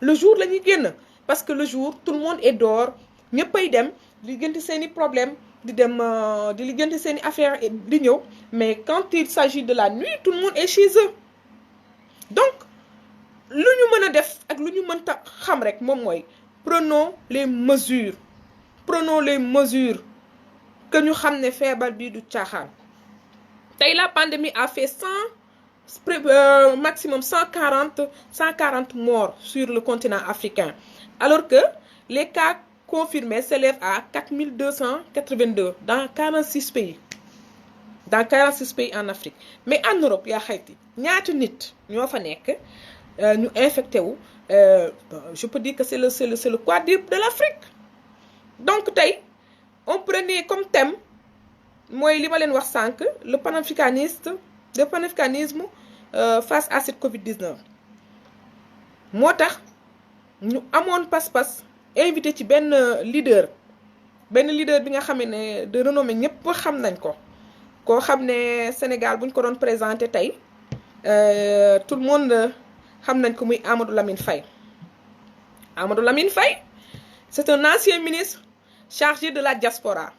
le jour la ñuy génn parce que le jour tout le monde est dehors ñëppay dem di lijjanti seen i problème di dem di lijjanti seen i affaire di ñëw mais quand il s'agit de la nuit tout le monde est chez eux donc lu ñu mën a def ak lu ñu mënta xam rek moom mooy prenons les mesures que ñu xam ne feebar bi du caaxaan tey la pandémie a fait maximum 140 morts sur le continent africain alors que les cas confirmés s'élèvent à 4282 dans 46 pays en Afrique mais en Europe yaa xayti ñaata nit ñoo fa nekk ñu infecté wu je peux dire que c'est le quadruple de l'Afrique donc tey on prenait comme thème mooy li ma leen wax sànq le panafricanisme face à cette Covid-19 moo tax ñu amoon pas-pas invité ci benn leader bi nga xam ne de renommée ñëpp xam nañ ko koo xam ne Sénégal buñ ko doon présenté tey tout le monde xam nañ ko muy Amadou Lamine Faye c'est un ancien ministre chargé de la diaspora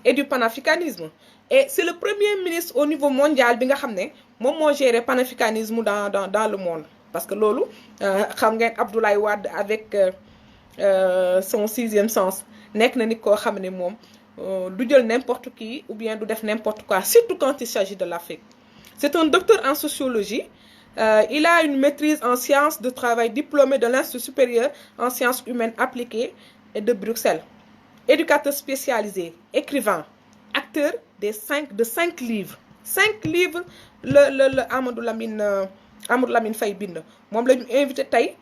et du panafricanisme et c'est le premier ministre au niveau mondial bi nga xam ne moom moo géré panafricanisme dans le monde parce que loolu xam ngeen Abdoulaye Wade avec son 6e sens nekk na nit koo xam ne moom du jël n'importe qui ou bien du def n'importe quoi surtout quand il s'agit de l'Afrique c'est un docteur en sociologie il a une maîtrise en sciences de travail diplômé de l'Institut supérieur en sciences humaines appliquées et de Bruxelles éducateur spécialisé écrivain acteur de 5 livres le Amadou Lamine Amadou Lamine Faye bind moom la ñu invité tey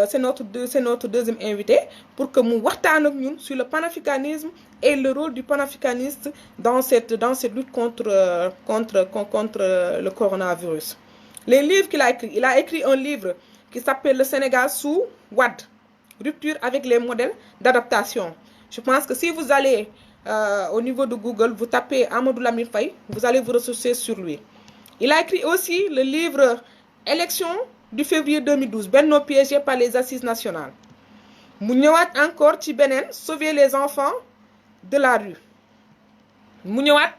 c'est notre deuxième invité pour que mu waxtaan ak ñun sur le panafricanisme et le rôle du panafricaniste dans cette lutte contre le coronavirus. Les livres qu'il a écrits, il a écrit un livre qui s'appelle Le Sénégal sous Wade, rupture avec les modèles d'adaptation. Je pense que si vous allez au niveau de Google, vous tapez Amadou Lamine Faye, vous allez vous ressourcer sur lui. Il a écrit aussi le livre Élection du février 2012, Benno piégé par les assises nationales. Mu ñëwaat encore ci beneen sauver les enfants de la rue. Mu ñëwaat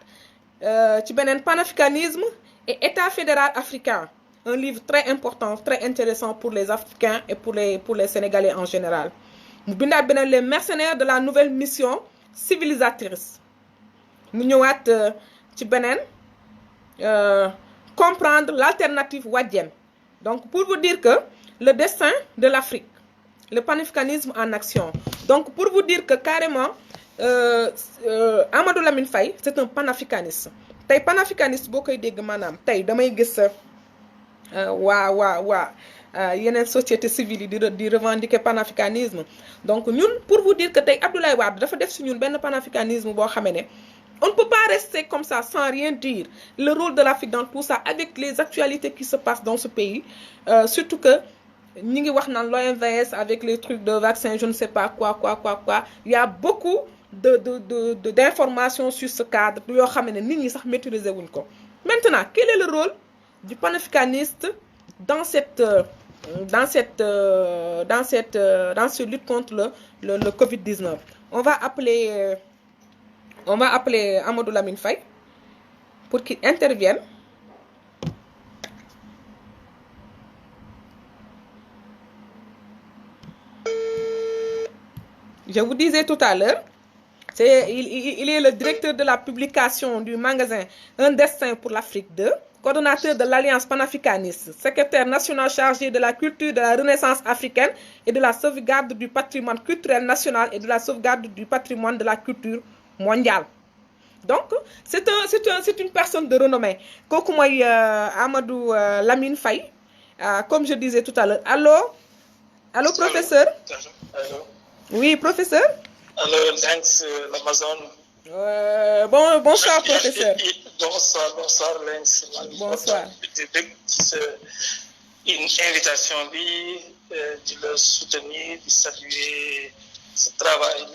ci beneen panafricanisme et État fédéral africain. Un livre très important, très intéressant pour les Africains et pour les Sénégalais en général. Mu bindaat beneen les mercenaires de la nouvelle mission civilisatrice. Mu ñëwaat ci beneen comprendre l'alternative wadienne. Donc, pour vous dire que le destin de l'Afrique, le panafricanisme en action. Donc, pour vous dire que carrément, Amadou Lamine Faye, c'est un panafricaniste. Tay panafricaniste boo koy dégg maanaam tey damay gis yeneen société civile yi di revendiquer panafricanisme. Donc, ñun pour vous dire que tey Abdoulaye Wade dafa def si ñun benn panafricanisme boo xamee ne on ne peut pas rester comme ça sans rien dire. Le rôle de l'Afrique dans tout ça, avec les actualités qui se passent dans ce pays, surtout que ñi ngi wax naan l'OMVS avec les trucs de vaccins, je ne sais pas quoi. Il y a beaucoup d'informations sur ce cadre yoo xam ne nit ñi sax maîtriser wuñ ko. Maintenant, quel est le rôle du panafricaniste dans cette lutte contre le Covid-19? On va appeler Amadou Lamine Faye pour qu'il intervienne. Je vous disais tout à l'heure, il est le directeur de la publication du magazine Un destin pour l'Afrique 2, coordonnateur de l'Alliance panafricaniste, secrétaire national chargé de la culture de la Renaissance africaine et de la sauvegarde du patrimoine culturel national et de la sauvegarde du patrimoine de la culture mondiale. Donc, c'est une personne de renommée. Kooku mooy Amadou Lamine Faye, comme je disais tout à l'heure. Allô, professeur? Allô. Oui, professeur? Alors, thanks, l'Amazon. Bonsoir, professeur. Bonsoir, Lens. Bonsoir. Une invitation, de le soutenir, de saluer ce travail.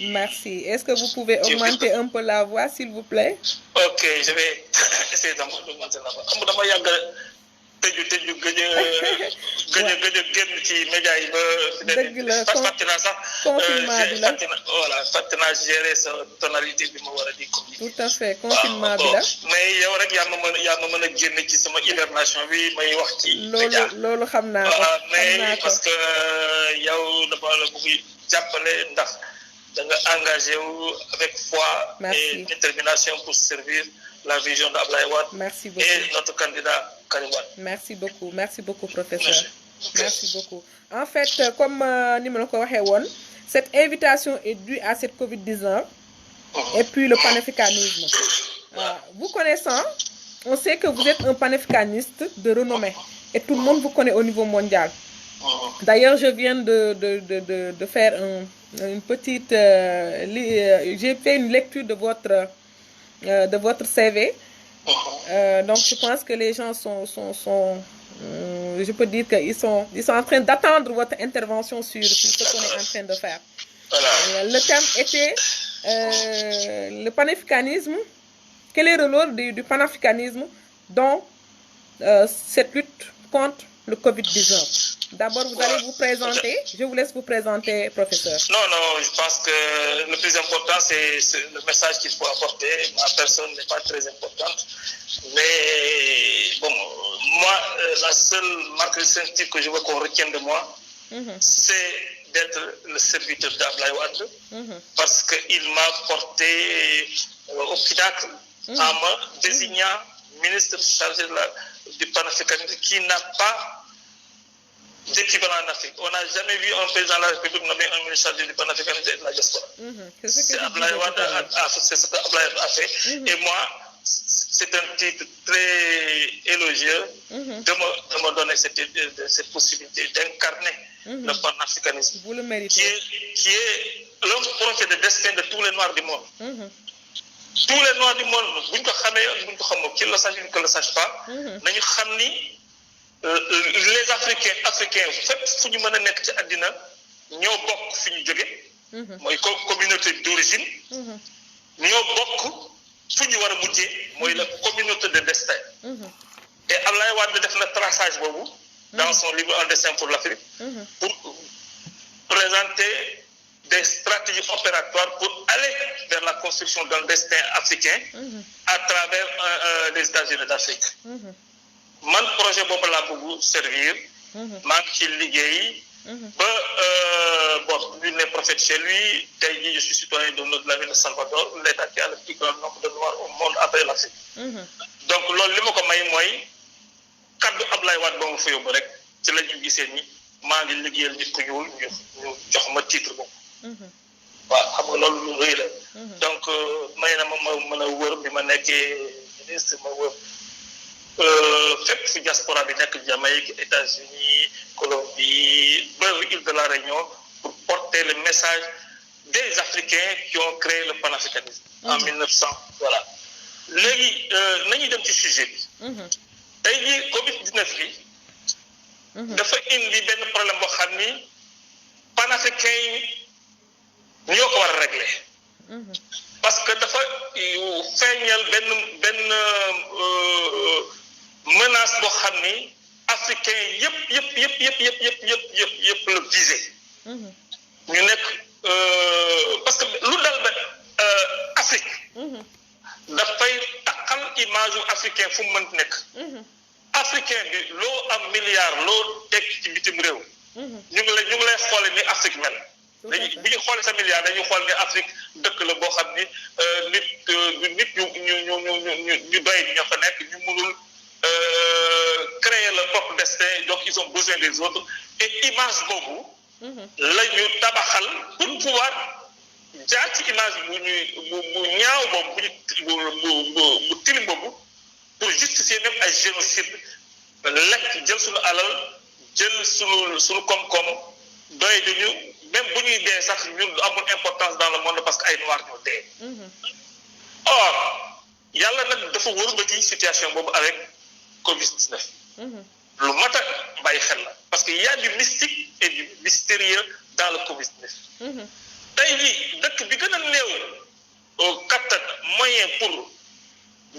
Merci. Est-ce que vous pouvez augmenter un peu la voix, s'il vous plaît? Ok, je vais essayer d'augmenter la voix. tëju gëj a génn ci média yi ba. dëgg la fàtte naa sax. confinement bi la voilà fàtte naa gérer sa tonalité bi ma war a di communiquer. tout à fait confinement bi la. mais yow rek yaa ma mën a génn ci sama hibernation bi may wax ci. média loolu xam naa ko mais parce que yow dama la bëgg jàppale ndax da nga engagé wu avec foi. et détermination pour servir la vision d'Abdoulaye Wade. Merci beaucoup. Et notre candidat Karim Wade. Merci beaucoup, professeur. Merci beaucoup. En fait, comme ni ma la ko waxee woon, cette invitation est due à cette Covid-19 et puis le panafricanisme. Vous connaissant, on sait que vous êtes un panafricaniste de renommée et tout le monde vous connaît au niveau mondial. D'ailleurs, je viens de faire une petite... j'ai fait une lecture de votre CV. Donc, je pense que les gens sont je peux dire qu'ils sont en train d'attendre votre intervention sur ce qu'on est en train de faire. Voilà. Le thème était le panafricanisme. Quel est le rôle du panafricanisme dans cette lutte contre le Covid-19? D'abord, vous allez vous présenter. Je vous laisse vous présenter, professeur. Non, je pense que le plus important, c'est le message qu'il faut apporter. Ma personne n'est pas très importante. Mais bon, moi, la seule marque distinctive que je veux qu'on retienne de moi, c'est d'être le serviteur d'Abdoulaye Wade, parce qu'il m'a porté au pinacle en me désignant ministre chargé du panafricanisme qui n'a pas d'équivalent en Afrique. On n'a jamais vu un président de la République nommer un ministre chargé du panafricanisme et de la diaspora. C'est ce qu'Abdoulaye Wade a fait. Et moi, c'est un titre très élogieux de me donner cette possibilité d'incarner le panafricanisme, vous le méritez, qui est le projet de destin de tous les Noirs du monde. Tous les Noirs du monde, buñ ko xamé buñ ko xamul, qu'il le sache ou qu'il le sache pas, nañu xam ni les africains fépp fu ñu mën a nekk ci àddina ñoo bokk fi ñu jóge mooy communauté d'origine ñoo bokk fu ñu war a mujjee mooy la communauté de destin et Abdoulaye Wade def na traçage boobu dans son livre Un destin pour l'Afrique pour présenter des stratégies opératoires pour aller vers la construction d'un destin africain à travers les États-Unis d'Afrique. Man projet boobu laa bëgg servir maa ngi ci liggéey ba bon nul n'est prophète chez lui. Tey jii je suis citoyen de la ville de Salvador, l'État qui a le plus grand nombre de Noirs au monde après l'Afrique. Donc loolu li ma ko may mooy kaddu Abdoulaye Wade ba ma fa yóbbu rek ci la ñu gisee ni maa ngi liggéeyal nit ku ñuul ñu jox ma titre boobu. waaw xam nga loolu lu rëy la. donc may na ma mën a wër bi ma nekkee ministre ma wër fépp fi diaspora bi nekk Jamaïque, États-Unis, Colombie, ba île de la Réunion pour porter le message des Africains qui ont créé le panafricanisme en 1900. Voilà. léegi nañu dem ci sujet bi. tey jii Covid-19 bi. dafa indi benn problème boo xam ni panafricains yi ñoo ko war a régler. parce que dafa feeñal benn menace boo xam ni africains yëpp la visé. ñu nekk parce que lu dal ba Afrique. dafay taxal image yu africain fu mu mën nekk. africain bi loo am milliard loo teg ci bitim réew. ñu ngi lay xoole ni Afrique mel. dañuy bi ñu xoolee sa milliard dañuy xool ni Afrique dëkk la boo xam ni nit ñu doy ñoo fa nekk ñu mënul créer leur propre destin, donc ils ont besoin des autres. Et image boobu la ñu tabaxal pour pouvoir jaar ci image bu ñaaw boobu bu tilim boobu pour justifier même ay génocide lekk jël suñu alal jël suñu koom-koom doy duñu même bu ñuy dee sax ñun amul importance dans le monde parce que ay noirs ñoo dee. Or yàlla nag dafa wërbati situation boobu avec Covid-19. lu mat a bàyyi xel la parce que y a du mystique et du mystérieux dans le Covid-19. tey jii dëkk bi gën a néew kattan moyen pour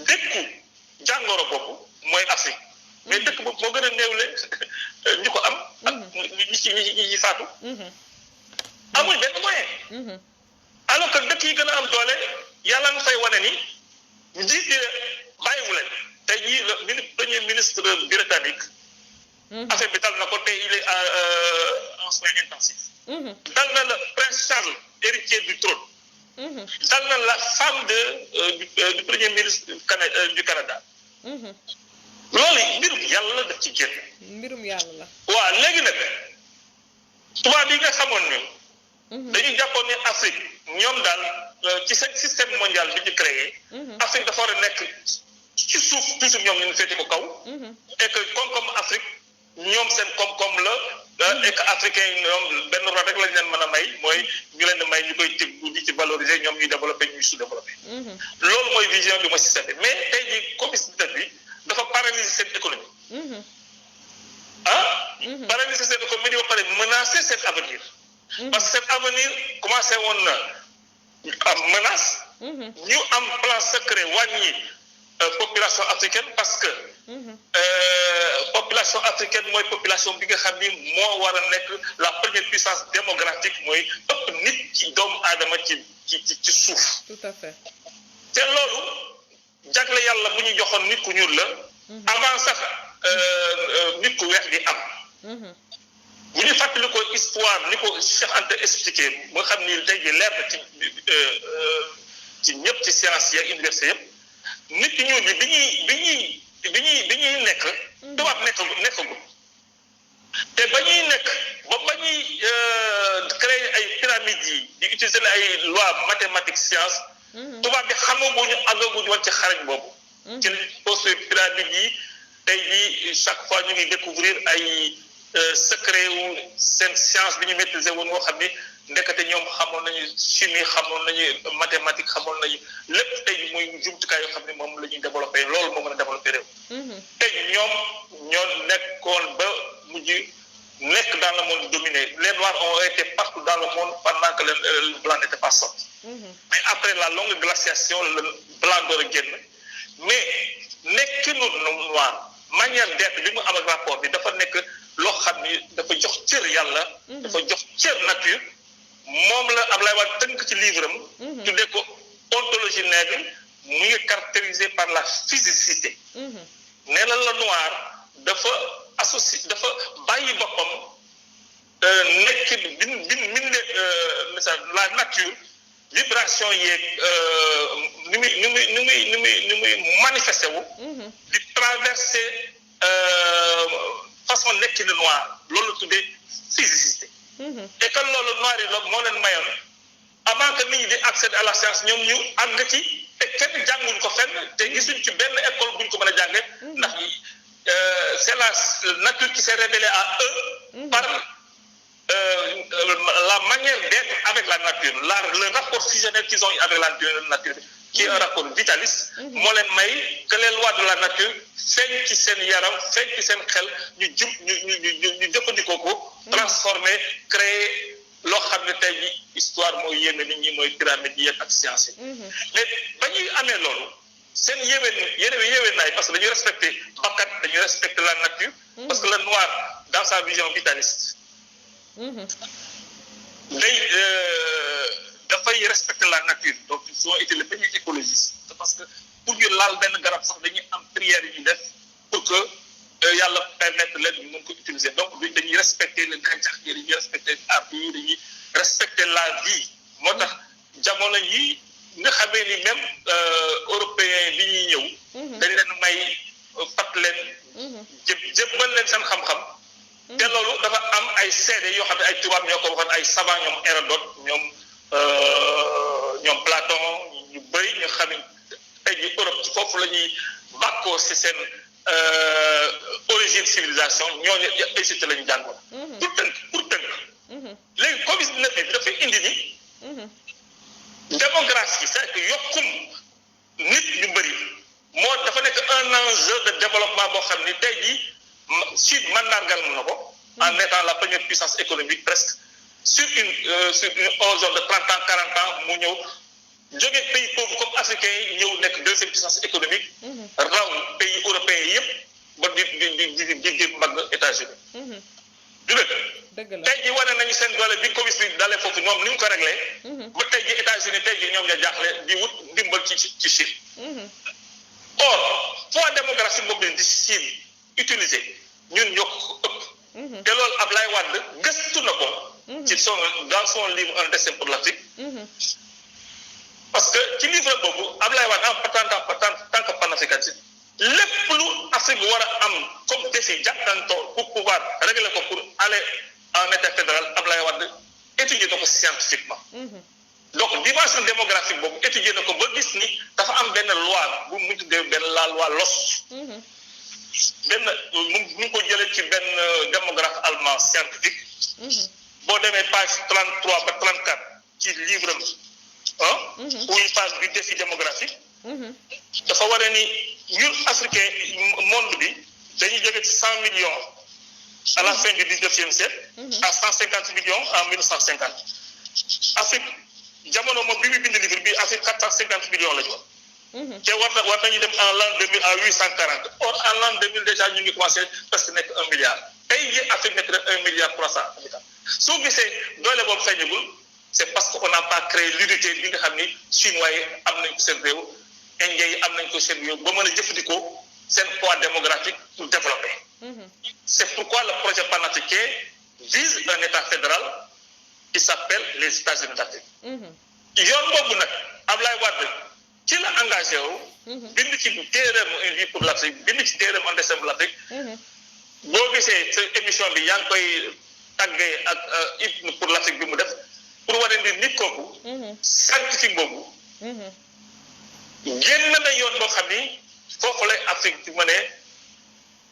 dëkku jàngoro boobu mooy Afrique mais dëkk boobu moo gën a néewle ñu ko am ak ñi faatu. amul benn moyen. alors que dëkk yi gën a am doole yàlla nga fay wane ni njiit yi bàyyiwu leen tey jii le premier ministre britannique. affaire bi dal na ko te il est en soins intensifs. dal na le prince Charles, héritier du trône. dal na la femme du premier ministre du Canada. loolu mbirum yàlla la def ci génn. mbirum yàlla la. waaw léegi nag tubaab yi nga xamoon ni. dañuy jàppoon ne Afrique ñoom daal ci seen système mondial bi ñu créé. Afrique dafa war a nekk ci suuf toujours ñoom ñu féete ko kaw. et que koom-koom Afrique ñoom seen koom-koom la. et que africain yi ñoom benn rôle rek lañ leen mën a may mooy ñu leen di may ñu koy teg di ci valoriser ñoom ñuy développé ñuy sous-développé. loolu mooy vision bi mooy système bi mais tey jii Covid-19 bi dafa paralyser seen économie. Paralyser seen économie ba pare menacer seen avenir. parce que seen avenir commencé woon na am menace. ñu am plan secret wàññi population africaine parce que. population africaine mooy population bi nga xam ni moo war a nekk la première puissance démographique mooy ëpp nit ci doomu aadama ci suuf. tout à fait. te loolu jagle yàlla bu ñu joxoon nit ku ñuul la. avant sax nit ku weex di am. bu ñu fàttali ko histoire ni ko Cheikh Anta expliqué ba xam ni tey jii leer na ci ñëpp ci science yi ak université yëpp nit ki ñuul bi bi ñuy nekk tubaab nekkagul te ba ñuy nekk ba ñuy créer ay pyramides yi di utiliser ay lois mathématiques science tubaab bi xamaguñu àggaguñu woon ci xarañ boobu ci lañ construire pyramide yi tey jii chaque fois ñu ngi découvrir ay secret wu seen science bi ñu maîtriser woon moo xam ni ndekete ñoom xamoon nañu chimie xamoon nañu mathématique xamoon nañu lépp tey jii muy jumtukaay yoo xam ne moom la ñuy développé loolu moo mën a développé réew. tey ñoom ñoo nekkoon ba mujj nekk dans le monde dominé les noirs ont été partout dans le monde pendant que le blanc n'était pas sorti. Mais après la longue glaciation le blanc door a génn mais nekkinu noir manière d'être bi mu am ak rapport bi dafa nekk loo xam ni dafa jox cër yàlla. dafa jox cër nature. moom la Ablaye Wade tënk ci livre am. tuddee ko ontologie nègre mu ngi caractérisé par la physicité. nee na la noir dafa associé dafa bàyyi boppam nekk la nature vibration yeeg ni muy manifesté wu. di traversé façon nekk ni noir loolu la tuddee physicité. et que loolu noir yi la moo leen mayoon avant que nit ñi di accéder à la science ñoom ñu àgg ci te kenn jànguñ ko fenn te gisuñ ci benn école buñ ko mën a jànge ndax c'est la nature qui s'est révélée à eux par la manière d'être avec la nature le rapport fusionnel qu'ils ont eu avec la nature qui est un rapport vitaliste moo leen may que les lois de la nature feeñ ci seen yaram feeñ ci seen xel ñu jëfandikoo ko transformer créer loo xam ne tey ji histoire mooy yéeme nit ñi mooy pyramide yi ak science yi mais ba ñuy amee loolu seen yéwén naay parce que dañuy respecter bakkat dañuy respecter la nature parce que le noir dans sa vision vitaliste dafay respecter la nature donc ils ont été les premiers écologistes parce que pour ñu laal benn garab sax dañuy am prière yi ñu def pour que yàlla permettre leen ñu mën ko utiliser donc dañuy respecter le gàncax gi dañuy respecter arbre yi dañuy respecter la vie moo tax jamono yi nga xamee ni même européen bi ñuy ñëw dañ leen may fat leen jëbbal leen seen xam-xam te loolu dafa am ay seede yoo xam ne ay tubaab ñoo ko waxoon ay savant ñoom Hérodote ñoom Platon ñu bëri ñu xam ne tey ji Europe ci foofu la ñuy bàkkoo si seen origine civilisation ñooñu Égypte la ñu jàngoon pour tënk léegi Covid-19 bi dafay indi ni démographie c'est que yokkum nit ñu bëri moo dafa nekk un enjeu de développement boo xam ni tey jii Chine mandargal na ko en étant la première puissance économique presque sur une horizon de 30 ans 40 ans mu ñëw jóge pays pauvres comme africains yi ñëw nekk deuxième puissance économique raw pays européens yi yëpp ba di mbagg États-Unis du dëgg tey ji wane nañu seen doole bi Covid bi dalee foofu ñoom ni ñu ko réglé ba tey ji États-Unis tey ji ñoom ña jaaxle di wut ndimbal ci Chine or poids démographique boobu leen di Chine utiliser ñun ñoo ko ëpp te loolu Ablaye Wade gëstu na ko ci dans son livre Un destin pour l'Afrique parce que ci livre boobu Ablaye Wade en tant que panafricaniste lépp lu Afrique war a am comme défi jàkkaantoo pour pouvoir régler ko pour aller en état fédéral Ablaye Wade étudier na ko scientifiquement donc dimension démographique boobu étudier na ko ba gis ni dafa am benn loi bu mu tuddee benn la loi LOS benn mu ngi ko jëlee ci benn démographe allemand scientifique boo demee page 33 ba 34 ci livre am où il parle du défi démographique dafa waree ni ñun africain monde bi dañuy jóge ci 100 millions à la fin du 19e siècle à 150 millions en 1950 Afrique jamono moom bi muy bind livre bi Afrique 450 millions la ñu woon te war nañu dem en l'an 2000 à 840 or en l'an 2000 déjà ñu ngi commencé presque nekk 1 milliard tey jii Afrique nekk na 1 milliard 300 habitants soo gisee doole boobu feeñagul c'est parce qu'on n'a pas créé l'unité bi nga xam ni chinois yi am nañ ko seen réew indien yi am nañ ko seen réew ba mën a jëfandikoo seen poids démographique pour développer c'est pourquoi le projet panafricain vise un état fédéral qui s'appelle les États-Unis d'Afrique yoon boobu nag Ablaye Wade ci la engagé wu bind ci téeréem Une vie pour l'Afrique bind ci téeréem Un destin pour l'Afrique boo gisee sa émission bi yaa ngi koy tàggee ak hymne pour l'Afrique bi mu def pour wane ni nit kooku scientifique boobu génn na yoon boo xam ni foofu lay Afrique ci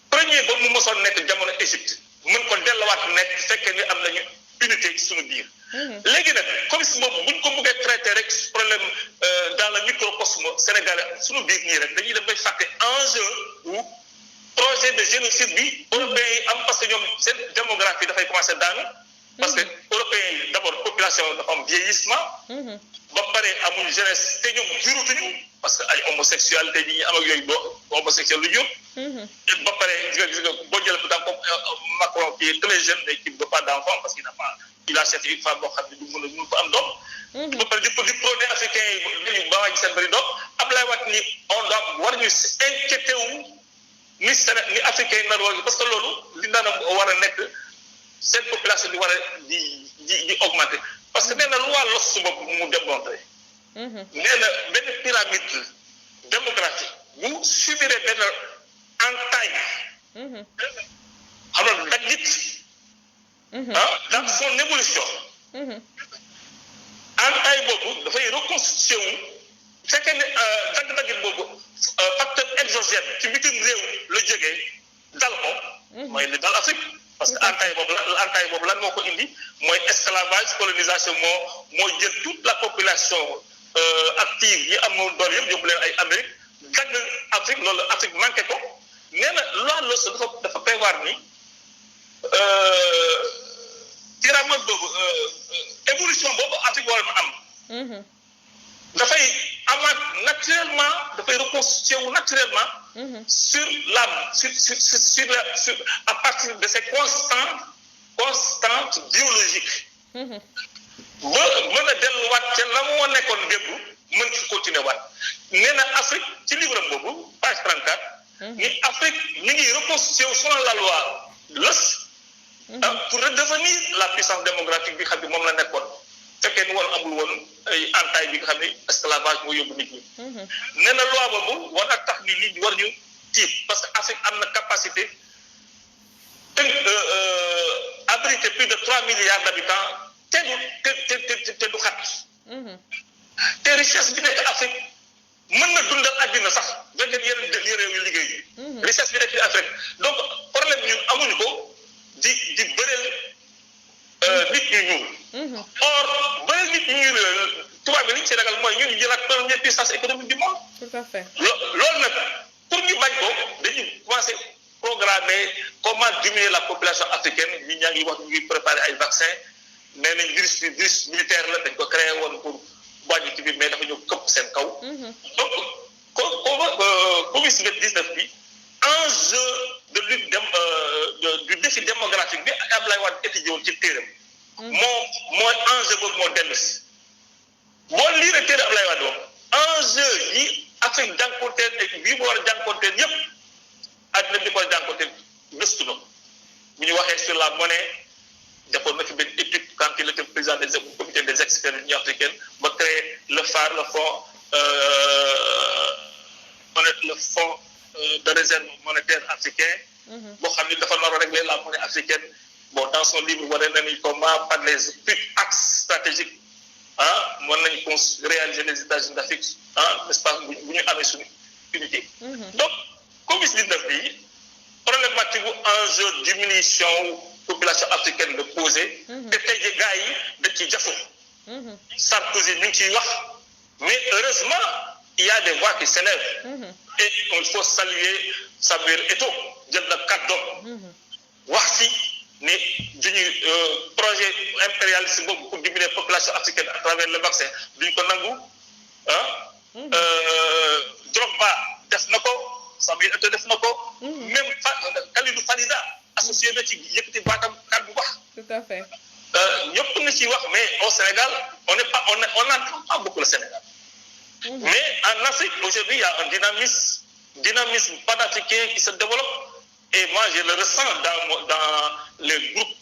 premier ba mu mosoon nekk jamono Égypte mën ko delluwaat nekk fekkee ni am nañu unité ci suñu biir. léegi nag comme si boobu buñ ko bëggee traité rek problème dans le microcosme sénégalais suñu biir nii rek dañuy dem bay fàtte enjeu ou projet de génocide bi européens yi am parce que ñoom seen démographie dafay commencé daanu. parce que européens yi d'abord population dafa am vieillissement. ba pare amul jeunesse te ñoom jurutuñu parce que ay homosexualité yi ñu am ak yooyu doo homosexuel lu jur. ba pare gis nga boo jëlee bu comme Macron qui est très jeune mais qui ne veut pas d'enfant parce qu'il n'a pas il a cherché une femme boo xam ne du mën a am doom. ba pare di prôné africain yi dañuy ba wàññi seen bëri doom Abdoulaye Wade ni on doit war ñu inquiété wu ni africain yi nar war parce que loolu li daan war a nekk seen population di war a di augmenter parce que nee na lu waa los su bopp mu démontré. nee na benn pyramide démographique bu subiree benn entaille. alors daggit dans son évolution. entaille boobu dafay reconstitué wu bu fekkee ne dagg-daggit boobu facteur exogène ci bitim réew la jógee dal ko. mooy li dal Afrique. parce que entaille boobu lan moo ko indi mooy esclavage colonisation moo jël toute la population active yi amoon doole yëpp yóbbu leen ay Amérique dagg Afrique loolu Afrique manqué ko nee na loi LOS dafa prévoir ni pyramide boobu évolution boobu Afrique war na am. dafay amaat naturellement dafay reconstituer wu naturellement. sur à partir de ces constantes biologiques. ba mën a delluwaat ca la moo nekkoon démb mën ci continuer waat nee na Afrique ci livre boobu page 34. ni Afrique mi ngi reconstituer selon la loi LOS. pour redevenir la puissance démographique bi xam ne moom la nekkoon fekkee ni woon amul woon ay entaille bi nga xam ne esclavage moo yóbbu nit ñi. nee na loi boobu war na tax ni nit ñi war ñu tiit parce que Afrique am na capacité abriter plus de 3 milliards d'habitants te du xat. te richesse bi nekk Afrique mën na dundal àddina sax fekk yeneen réew yu liggéey. richesse bi nekk ci Afrique donc problème ñun amuñu ko di bëreel nit ñu ñuul. or bëreel nit ñu ñuul tubaab bi li ñu ci ragal mooy ñun ñu jëlaat première puissance économique du monde. tout à fait loolu nag pour ñu bañ ko dañuy commencer programmer comment diminuer la population africaine ñi ñaa ngi wax ñu ngi préparer ay vaccins nee nañ virus militaire la dañ ko créé woon pour wàññi ci biir mais dafa ñëw këpp seen kaw. donc Covid-19 bi enjeu de lutte du défi démographique bi Abdoulaye Wade étudié woon ci téeram. mooy enjeu boobu moo dellu si. boo liiree téere Abdoulaye Wade moom enjeu yi Afrique jànkuwanteel ak bii mu war a jànkuwanteel yëpp àddina bi ko jànkuwanteel gëstu na bu ñu waxee sur la monnaie defoon na fi benn étude quand il était président des comité des experts de l'Union africaine ba créer le phare le fonds de réserve monétaire africain. boo xam ni dafa nar a régler la monnaie africaine bon dans son livre wane na ni comment par les axes stratégiques mën nañu ko réaliser les États-Unis d'Afrique n'est-ce pas bu ñu amee suñu unité. donc Covid-19 bi problématique bu enjeu diminution population africaine de posé. te tey jii gars yi dañ ciy jafu. Sarkozy ñu ngi ciy wax mais heureusement il y a des voix qui s'élèvent. et il faut saluer Samuel Eto'o jël na kàddoom wax ci ne duñu projet impérialiste boobu pour diminuer population africaine à travers le vaccin duñ ko nangu Drogba def na ko Samuel Eto'o def na ko. même Kalidou Fadiga associé na ci yëkkati baatam kàddu wax. tout à fait. ñëpp na ci wax mais au Sénégal on n'entend pas beaucoup le Sénégal. Mais en Afrique aujourd'hui il y a un dynamisme panafricain qui se développe et moi je le ressens dans les groupes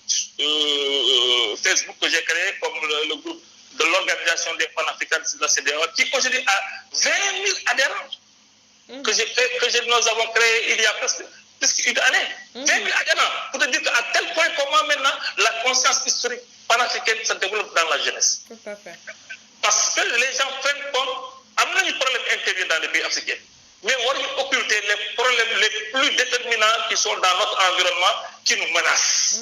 Facebook que j'ai créés comme le groupe de l'organisation des panafricains de la CEDEAO qui aujourd'hui a 20 000 adhérents que nous avons créé il y a presque une année. 20 000 adhérents pour te dire qu'à tel point comment maintenant la conscience historique panafricaine se développe dans la jeunesse. Tout à fait. Parce que les gens prennent compte am nañu problème intérieur dans les pays africains mais waruñu occulter les problèmes les plus déterminants qui sont dans notre environnement qui nous menacent.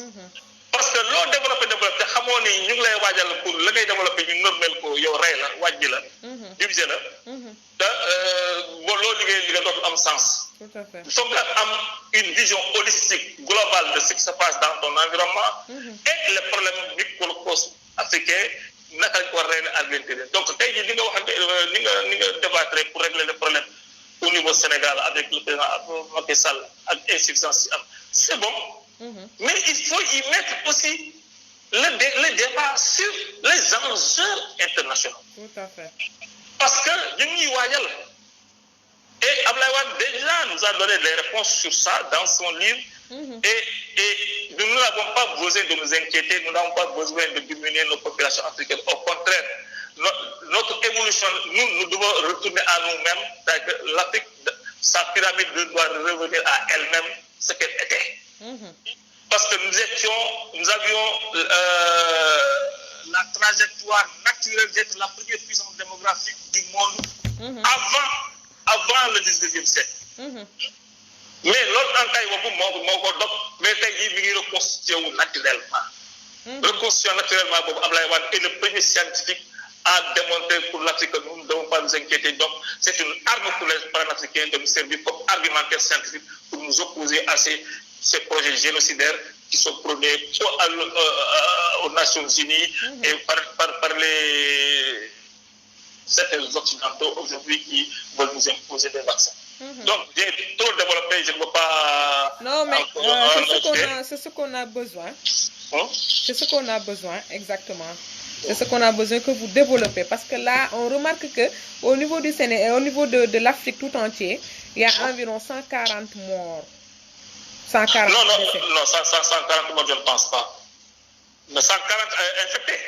Parce que loo développé te xamoo ni ñu ngi lay waajal pour la ngay développé ñu normel ko yow rey la wàjji la. diviser la. te boo loo liggéey dootul am sens. Tout à fait. Il faut nga am une vision holistique globale de ce qui se passe dans ton environnement. Et les problèmes micro-africains naka lañ ko war a régler à l'intérieur. Donc tey jii li nga wax ni nga débattre pour régler les problèmes au niveau Sénégal avec le président Macky Sall ak insuffisance am c'est bon. Mais il faut y mettre aussi le débat sur les enjeux internationaux. Tout à fait. Parce que ñu ngi waajal. Et Abdoulaye Wade déjà nous a donné des réponses sur ça dans son livre. Et nous n'avons pas besoin de nous inquiéter, nous n'avons pas besoin de diminuer nos populations africaines. Au contraire, notre évolution, nous devons retourner à nous-mêmes. C'est-à-dire que l'Afrique, sa pyramide doit revenir à elle-même ce qu'elle était. Parce que nous avions la trajectoire naturelle d'être la première puissance démographique du monde avant le 19e siècle. Mais l'autre en mais il reconstitué naturellement. Reconstitué naturellement, Abdoulaye Wade est le premier scientifique à démontrer pour l'Afrique que nous ne devons pas nous inquiéter. Donc, c'est une arme pour les panafricains de nous servir comme argumentaire scientifique pour nous opposer à ces projets génocidaires qui sont prônés aux Nations Unies et par certains occidentaux aujourd'hui qui veulent nous imposer des vaccins. Donc, j'ai trop développé, je ne veux pas... Non, mais c'est ce qu'on a besoin. C'est ce qu'on a besoin, exactement. C'est ce qu'on a besoin que vous développez. Parce que là, on remarque qu'au niveau du Sénégal et au niveau de l'Afrique tout entière, il y a environ 140 morts. 140 décès. Non, 140 morts, je ne pense pas. Mais 140 infectés.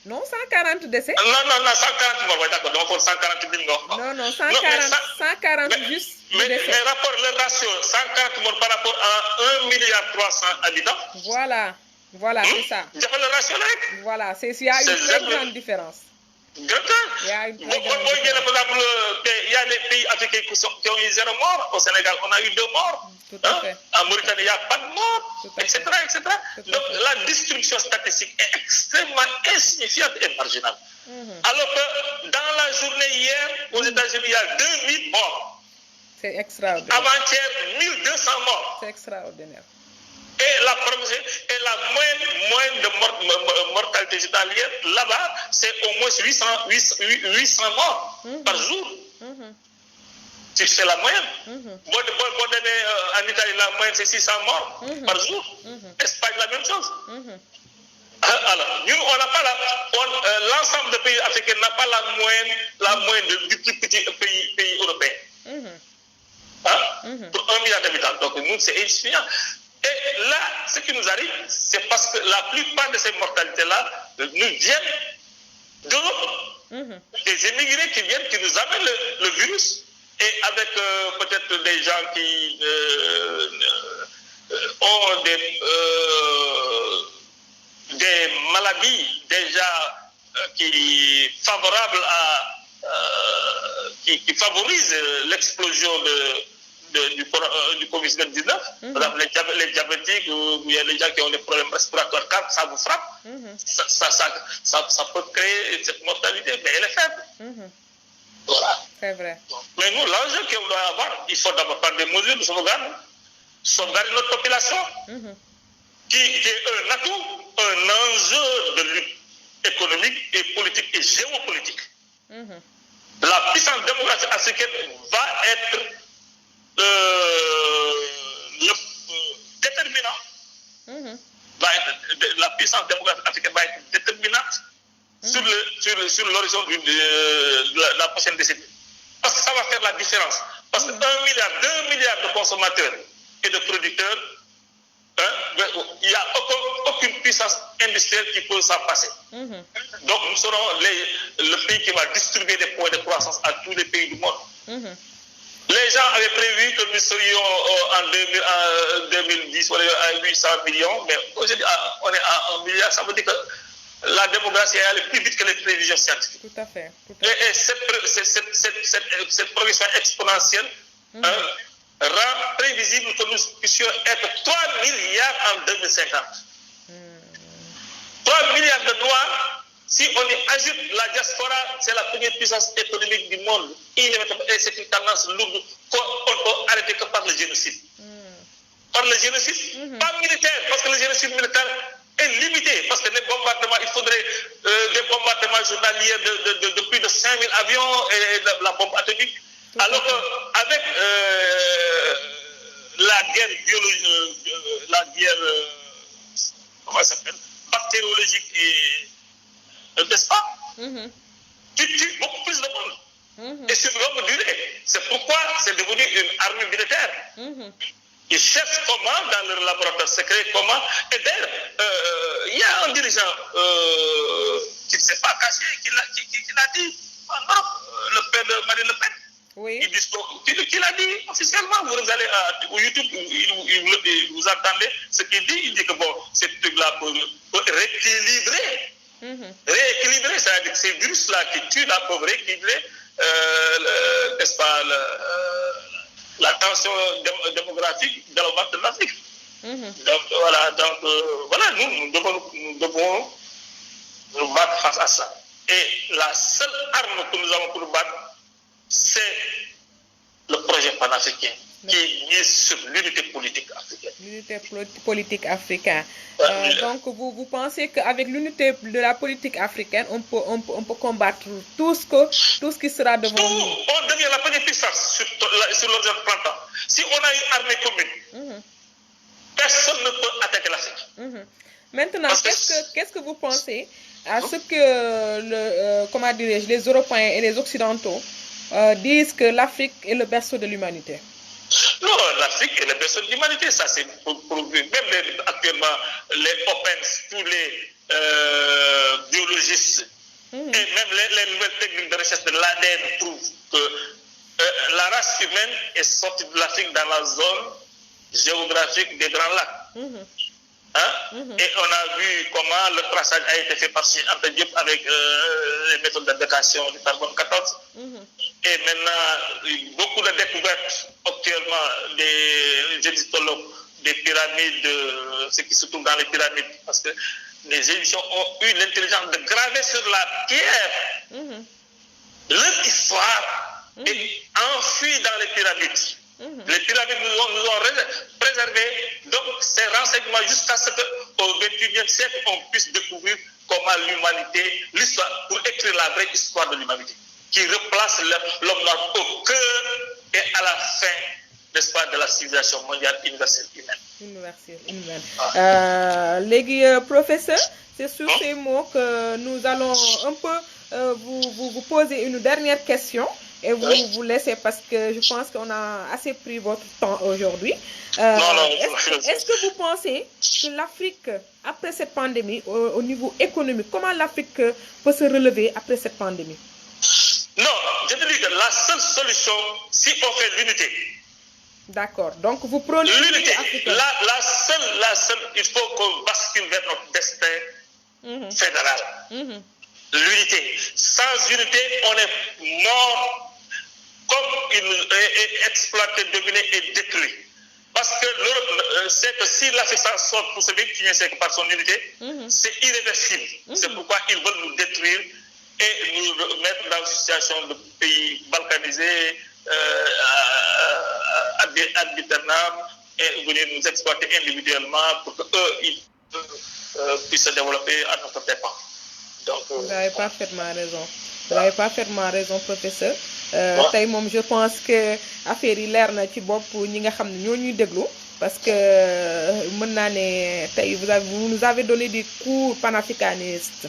Non, 140 décès. Non, 140 morts, oui, d'accord. Donc, 140 000 morts. Non, 140 juste. Mais rapport, le ratio, 140 morts par rapport à 1,3 milliard habitants. Voilà, c'est ça. J'ai fait le ratio là. Voilà, il y a une très grande différence. Il y a une très grande différence. Il y a des pays africains qui ont eu 0 mort. Au Sénégal, on a eu 2 morts. Tout à fait. En Mauritanie, il n'y a pas de mort, etc. Donc, la distribution statistique est extrêmement insignifiante et marginale. Alors que dans la journée hier, aux États-Unis, il y a 2000 morts. C'est extraordinaire. Avant-hier, 1200 morts. C'est extraordinaire. Et la moyenne de mortalité journalière, là-bas, c'est au moins 800 morts par jour. C'est la moyenne. En Italie, la moyenne, c'est 600 morts par jour. Espagne, la même chose. Alors, nous, on n'a pas l'ensemble des pays africains n'a pas la moyenne du plus petit pays européen. Pour 1 milliard d'habitants. Donc, nous, c'est insuffisant. Et là, ce qui nous arrive, c'est parce que la plupart de ces mortalités-là nous viennent d'Europe. Des immigrés qui viennent, qui nous amènent le virus. Et avec peut-être des gens qui ont des maladies déjà qui favorisent l'explosion du Covid-19. Par exemple, les diabétiques, ou il y a des gens qui ont des problèmes respiratoires, quand ça vous frappe, ça peut créer cette mortalité, mais elle est faible. Voilà. C'est vrai. Mais nous, l'enjeu qu'on doit avoir, il faut d'abord prendre des mesures de sauvegarder notre population, qui est un atout, un enjeu de lutte économique et politique et géopolitique. La puissance démographique africaine va être le déterminant. La puissance démographique africaine va être déterminante sur l'horizon de la prochaine décennie. Parce que ça va faire la différence. Parce que 1 milliard, 2 milliards de consommateurs et de producteurs, il n'y a aucune puissance industrielle qui peut s'en passer. Donc nous serons le pays qui va distribuer des points de croissance à tous les pays du monde. Les gens avaient prévu que nous serions en 2010 à 800 millions, mais aujourd'hui on est à 1 milliard, ça veut dire que la démographie est allée plus vite que les prévisions scientifiques. Tout à fait. Et cette progression exponentielle rend prévisible que nous puissions être 3 milliards en 2050. 3 milliards de Noirs, si on y ajoute la diaspora, c'est la première puissance économique du monde. Et c'est une tendance lourde qu'on ne peut arrêter que par le génocide. Par le génocide, pas militaire, parce que le génocide militaire est limité, parce que les bombardements, il faudrait des bombardements journaliers de plus de 5000 avions et la bombe atomique. Alors qu'avec la guerre biologique, la guerre, comment ça s'appelle, bactériologique et n'est-ce pas, tu tues beaucoup plus de monde. Et sur longue durée. C'est pourquoi c'est devenu une armée militaire. Ils cherchent comment, dans leur laboratoire secret, comment. Et d'ailleurs, il y a un dirigeant qui ne s'est pas caché, qui l'a dit en Europe, le père de Marine Le Pen. Oui. Il l'a dit officiellement. Vous allez au YouTube, vous entendez ce qu'il dit. Il dit que bon, ces trucs-là pour rééquilibrer. Rééquilibrer, c'est-à-dire que ces virus-là qui tuent la pauvre, rééquilibrer, n'est-ce pas, la tension démographique galopante de l'Afrique. Donc voilà, nous devons nous battre face à ça. Et la seule arme que nous avons pour nous battre, c'est le projet panafricain qui mise sur l'unité politique africaine. L'unité politique africaine. Donc vous pensez qu'avec l'unité de la politique africaine, on peut combattre tout ce qui sera devant nous. On devient la première puissance sur l'horizon de 30 ans. Si on a une armée commune, personne ne peut attaquer l'Afrique. Maintenant, qu'est-ce que vous pensez à ce que les Européens et les Occidentaux disent que l'Afrique est le berceau de l'humanité? Non, l'Afrique est le berceau de l'humanité. Ça, c'est prouvé. Même actuellement, les OPEX, tous les biologistes et même les nouvelles techniques de recherche de l'ADN prouvent que la race humaine est sortie de l'Afrique dans la zone géographique des Grands Lacs. Et on a vu comment le traçage a été fait par Anta Diop avec les méthodes de datation du carbone 14. Et maintenant, beaucoup de découvertes actuellement des égyptologues, des pyramides, ce qui se trouve dans les pyramides, parce que les Égyptiens ont eu l'intelligence de graver sur la pierre leur histoire et enfouie dans les pyramides. Les pyramides nous ont préservé donc ces renseignements jusqu'à ce qu'au XXIe siècle, on puisse découvrir comment l'humanité, l'histoire, pour écrire la vraie histoire de l'humanité, qui replace l'homme noir au cœur et à la fin, n'est-ce pas, de la civilisation mondiale universelle humaine. Légui, professeur, c'est sur ces mots que nous allons un peu vous poser une dernière question. Et vous laissez parce que je pense qu'on a assez pris votre temps aujourd'hui. Est-ce que vous pensez que l'Afrique, après cette pandémie, au niveau économique, comment l'Afrique peut se relever après cette pandémie? Non, je te dis que la seule solution, si on fait l'unité. D'accord. Donc vous prenez l'unité. La seule, il faut qu'on bascule vers notre destin fédéral. L'unité. Sans unité, on est mort comme il est exploité, dominé et détruit. Parce que l'Europe sait que si l'Afrique s'en sort pour se victimiser, c'est que par son unité, c'est irréversible. C'est pourquoi ils veulent nous détruire et nous mettre dans une situation de pays balkanisé, ad et venir nous exploiter individuellement pour qu'eux, ils puissent se développer à notre dépens. Donc, vous avez parfaitement raison. Vous avez parfaitement raison, professeur. Tey moom je pense que affaire yi leer na ci bopp ñi nga xam ne ñoo ñuy déglu parce que mën naa ne tey vous nous avez donné des cours panafricanistes.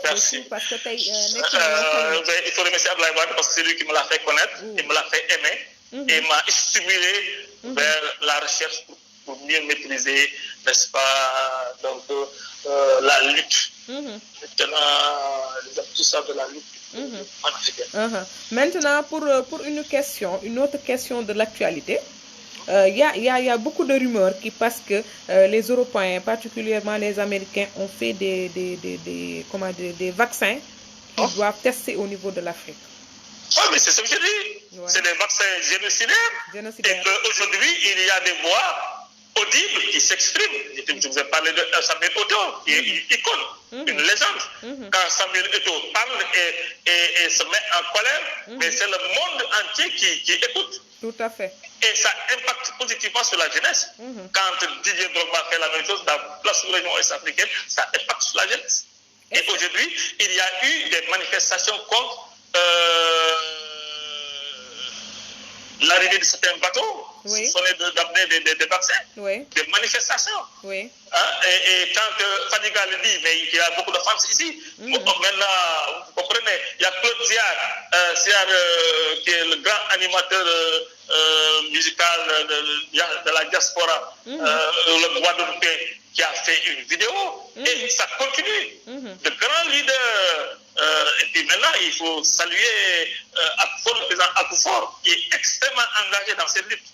Merci. Parce que tey il faut remercier Abdoulaye Wade parce que c'est lui qui me l'a fait connaître, il me l'a fait aimer et m'a stimulé vers la recherche pour mieux maîtriser, n'est-ce pas, donc la lutte. Maintenant, les aboutissants de la lutte panafricaine. Maintenant, pour une autre question de l'actualité, il y a beaucoup de rumeurs qui passent que les Européens, particulièrement les Américains, ont fait des vaccins qu'ils doivent tester au niveau de l'Afrique. Oui, mais c'est ce que je dis. c'est des vaccins génocidaires. Et qu'aujourd'hui, il y a des voix audibles qui s'expriment. Je vous ai parlé de Samuel Eto'o, qui est une icône, une légende. Quand Samuel Eto'o parle et se met en colère, mais c'est le monde entier qui écoute. Tout à fait. Et ça impacte positivement sur la jeunesse. Quand Didier Drogba fait la même chose dans la sous-région ouest-africaine, ça impacte sur la jeunesse. Et aujourd'hui, il y a eu des manifestations contre l'arrivée de certains bateaux, d'amener des vaccins, des manifestations. Oui. Hein? Et quand Fadiga le dit, mais il y a beaucoup de femmes ici. Maintenant, vous comprenez, il y a Claude Ziar, qui est le grand animateur musical de la diaspora, le Guadeloupéen, qui a fait une vidéo, et ça continue. De grands leaders. Et puis maintenant, il faut saluer le président Akufo, qui est extrêmement engagé dans cette lutte.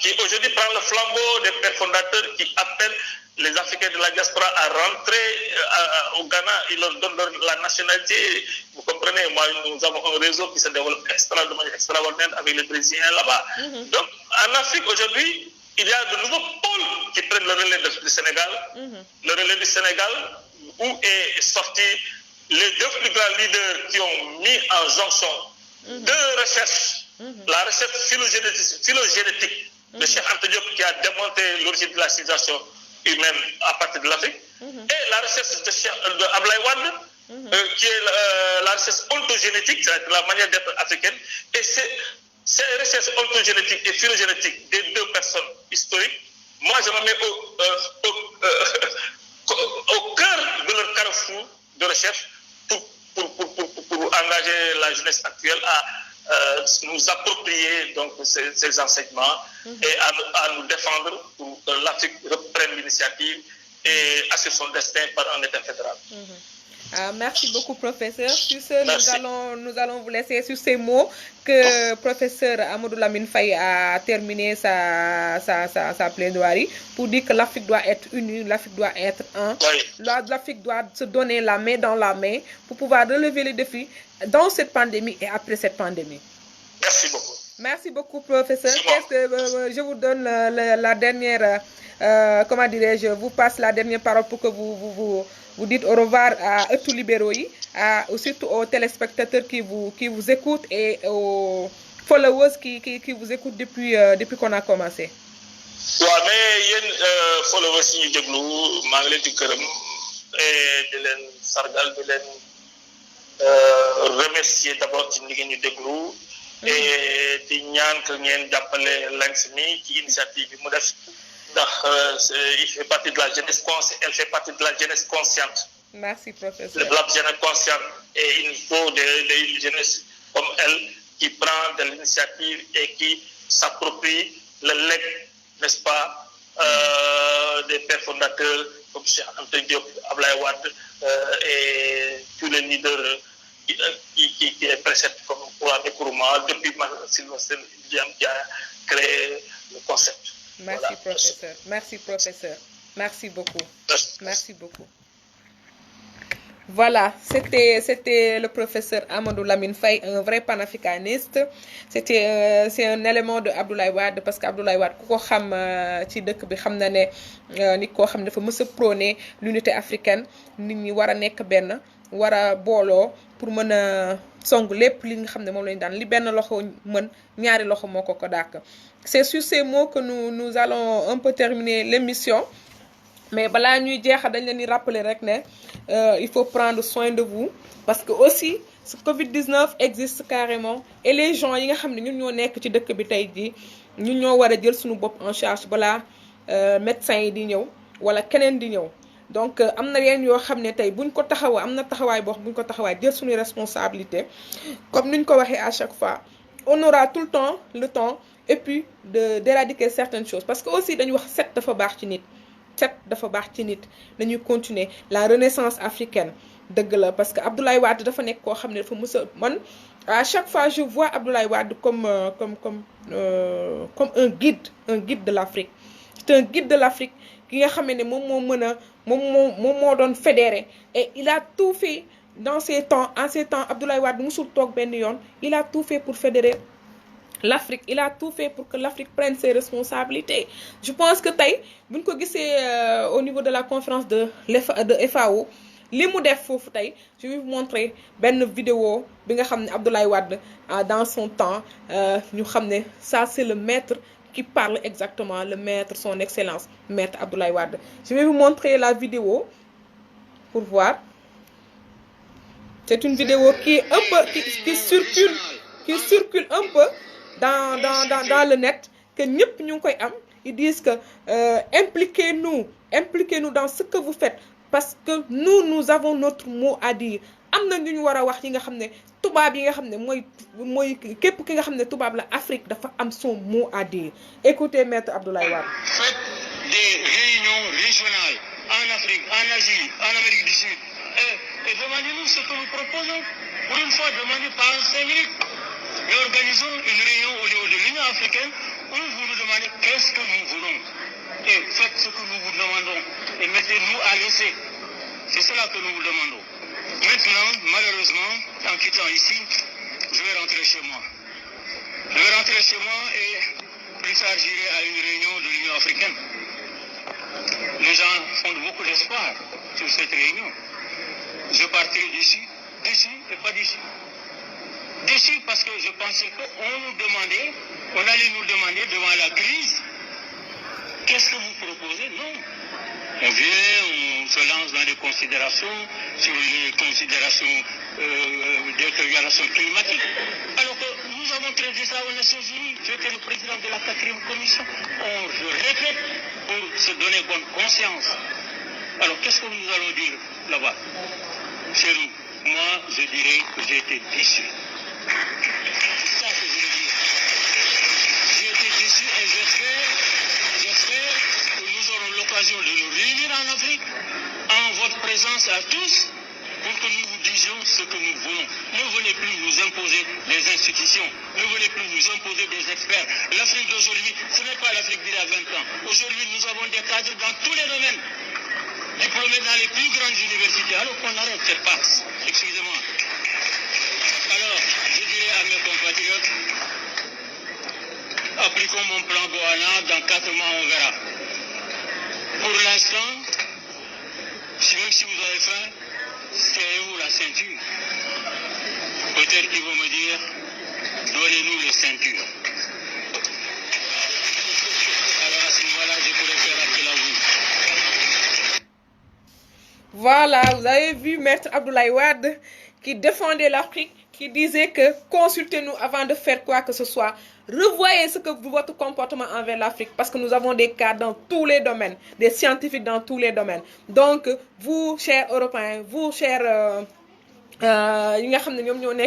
Qui aujourd'hui prend le flambeau des pères fondateurs qui appellent les Africains de la diaspora à rentrer au Ghana. Ils leur donnent la nationalité. Vous comprenez, moi, nous avons un réseau qui se développe de manière extraordinaire avec les Brésiliens là-bas. Donc, en Afrique, aujourd'hui, il y a de nouveaux pôles qui prennent le relais du Sénégal. Le relais du Sénégal, où est sorti les deux plus grands leaders qui ont mis en jonction deux recherches. La recherche phylogénétique de Cheikh Anta Diop, qui a démontré l'origine de la civilisation humaine à partir de l'Afrique, et la recherche de Abdoulaye Wade, qui est la recherche ontogénétique, c'est la manière d'être africaine. Et ces recherches ontogénétiques et phylogénétiques des deux personnes historiques, moi je me mets au cœur de leur carrefour de recherche pour engager la jeunesse actuelle à nous approprier donc ces enseignements et à nous défendre pour que l'Afrique reprenne l'initiative et assure son destin par un État fédéral. Merci beaucoup, professeur. Sur ce, nous allons vous laisser sur ces mots que professeur Amadou Lamine Faye a terminé sa plaidoirie pour dire que l'Afrique doit être unie, l'Afrique doit être un. L'Afrique doit se donner la main dans la main pour pouvoir relever les défis dans cette pandémie et après cette pandémie. Merci beaucoup. Merci beaucoup, professeur. Je vous donne la dernière, comment dirais-je, vous passe la dernière parole pour que vous dites au revoir à tous les libéraux, surtout aux téléspectateurs qui vous écoutent et aux followers qui vous écoutent depuis qu'on a commencé. Oui, mais il y a followers qui nous déglu, malgré tout et de len sargal de len remercier d'abord ci ligue ñu déglu et di ñaan que ngeen jappalé Lenx mi ci initiative bi mu def ndax il fait partie de la jeunesse consciente, elle fait partie de la jeunesse consciente. Merci, professeur. La jeunesse consciente, et il faut des jeunesse comme elle qui prend de l'initiative et qui s'approprie le legs, n'est-ce pas, des pères fondateurs comme Cheikh Anta Diop, Abdoulaye Wade et tous les leaders qui précèdent comme Kwame Nkrumah depuis Sylvestre Diam qui a créé le concept. Merci, voilà. Professeur. Merci, professeur. Merci beaucoup. Merci beaucoup. Voilà, c'était le professeur Amadou Lamine Faye, un vrai panafricaniste. C'est un élément de Abdoulaye Wade parce qu'Abdoulaye Wade ku ko xam ci dëkk bi xam na ne nit koo xam dafa mës a prôné l'unité africaine, nit ñi war a nekk benn, war a booloo pour mën a song lépp li nga xam ne moom lañu daan li benn loxo mën ñaari loxo moo ko dàkk. C'est sur ces mots que nous allons un peu terminer l'émission. Mais balaa ñuy jeexal dañ leen di rappeler rek ne il faut prendre soin de vous parce que aussi ce Covid-19 existe carrément et les gens yi nga xam ne ñun ñoo nekk ci dëkk bi tey jii ñun ñoo war a jël suñu bopp en charge balaa médecin yi di ñëw wala keneen di ñëw. Donc am na yenn yoo xam ne tey buñ ko taxawaa am na taxawaay boo xam buñ ko taxawaay jël suñu responsabilité comme niñ ko waxee à chaque fois on aura tout le temps et puis d'éradiquer certaines choses parce que aussi dañu wax set dafa baax ci nit. Set dafa baax ci nit dañuy continuer la renaissance africaine dëgg la parce que Abdoulaye Wade dafa nekk koo xam ne dafa mës a man à chaque fois je vois Abdoulaye Wade comme un guide de l'Afrique. C'est un guide de l'Afrique ki nga xam ne moom moo mën a moom moo doon fédéré et il a tout fait en ces temps, Abdoulaye Wade musul toog benn yoon, il a tout fait pour fédérer l'Afrique, il a tout fait pour que l'Afrique prenne ses responsabilités. Je pense que tey buñ ko gisee au niveau de la conférence de FAO li mu def foofu tey, je vais vous montrer benn vidéo bi nga xam ne Abdoulaye Wade dans son temps ñu xam ne ça c'est le maître qui parle exactement, le maître, son excellence, maître Abdoulaye Wade. Je vais vous montrer la vidéo pour voir. C'est une vidéo qui est un peu qui circule un peu dans le net, que ñëpp ñu ngi koy am. Ils disent que impliquez-nous dans ce que vous faites, parce que nous avons notre mot à dire. Am na ñu ñu war a wax yi nga xam ne tubaab yi nga xam ne mooy képp ki nga xam ne tubaab la, Afrique dafa am son mot à dire. Écoutez maître Abdoulaye Wade. Faites des réunions régionales en Afrique, en Asie, en Amérique du Sud. Et demandez-nous ce que nous proposons. Pour une fois, demandez pas en 5 minutes. Et organisons une réunion au niveau de l'Union africaine où vous nous demandez qu'est-ce que nous voulons. Et faites ce que nous vous demandons. Et mettez-nous à l'essai. C'est cela que nous vous demandons. Maintenant, malheureusement, en quittant ici, je vais rentrer chez moi. Je vais rentrer chez moi et plus tard j'irai à une réunion de l'Union africaine. Les gens font beaucoup d'espoir sur cette réunion. Je partirai d'ici et pas d'ici. Déçu parce que je pensais qu'on allait nous demander devant la crise, qu'est-ce que vous proposez? Non. On vient, on se lance dans des considérations sur les considérations détérioration climatique. Alors que nous avons traité ça aux Nations Unies. J'étais le président de la 4e commission. Je répète pour se donner bonne conscience. Alors qu'est-ce que nous allons dire là-bas? Chez nous, moi je dirais que j'ai été déçu. C'est ça que je veux dire. J'ai été déçu et j'espère que nous aurons l'occasion de nous réunir en Afrique en votre présence à tous pour que nous vous disions ce que nous voulons. Ne venez plus nous imposer des institutions, ne venez plus nous imposer des experts. L'Afrique d'aujourd'hui, ce n'est pas l'Afrique d'il y a 20 ans. Aujourd'hui, nous avons des cadres dans tous les domaines, diplômés dans les plus grandes universités. Alors qu'on arrête cette farce. Excusez-moi. Alors, je dirais à mes compatriotes, appliquons mon plan Goana, dans 4 mois on verra. Pour l'instant, même si vous avez faim, serrez-vous la ceinture. Peut-être qu'ils vont me dire, donnez-nous les ceintures. Alors à ce moment-là, je pourrais faire appel à vous. Voilà, vous avez vu maître Abdoulaye Wade qui défendait l'Afrique, qui disait que consultez-nous avant de faire quoi que ce soit. Revoyez votre comportement envers l'Afrique, parce que nous avons des cas dans tous les domaines, des scientifiques dans tous les domaines. Donc, vous, chers Européens, vous, chers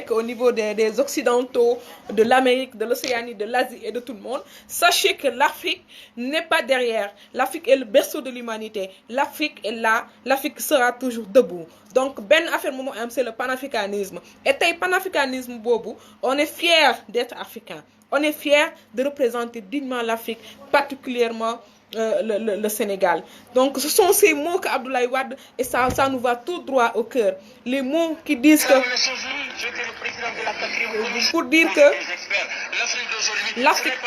au niveau des Occidentaux, de l'Amérique, de l'Océanie, de l'Asie et de tout le monde, sachez que l'Afrique n'est pas derrière. L'Afrique est le berceau de l'humanité. L'Afrique est là. L'Afrique sera toujours debout. Donc, ben affaire c'est le panafricanisme. Et le panafricanisme, bobo, on est fiers d'être africain. On est fiers de représenter dignement l'Afrique, particulièrement le Sénégal. Donc, ce sont ces mots qu'Abdoulaye Wade, et ça nous va tout droit au cœur. Les mots qui disent que, pour dire que l'Afrique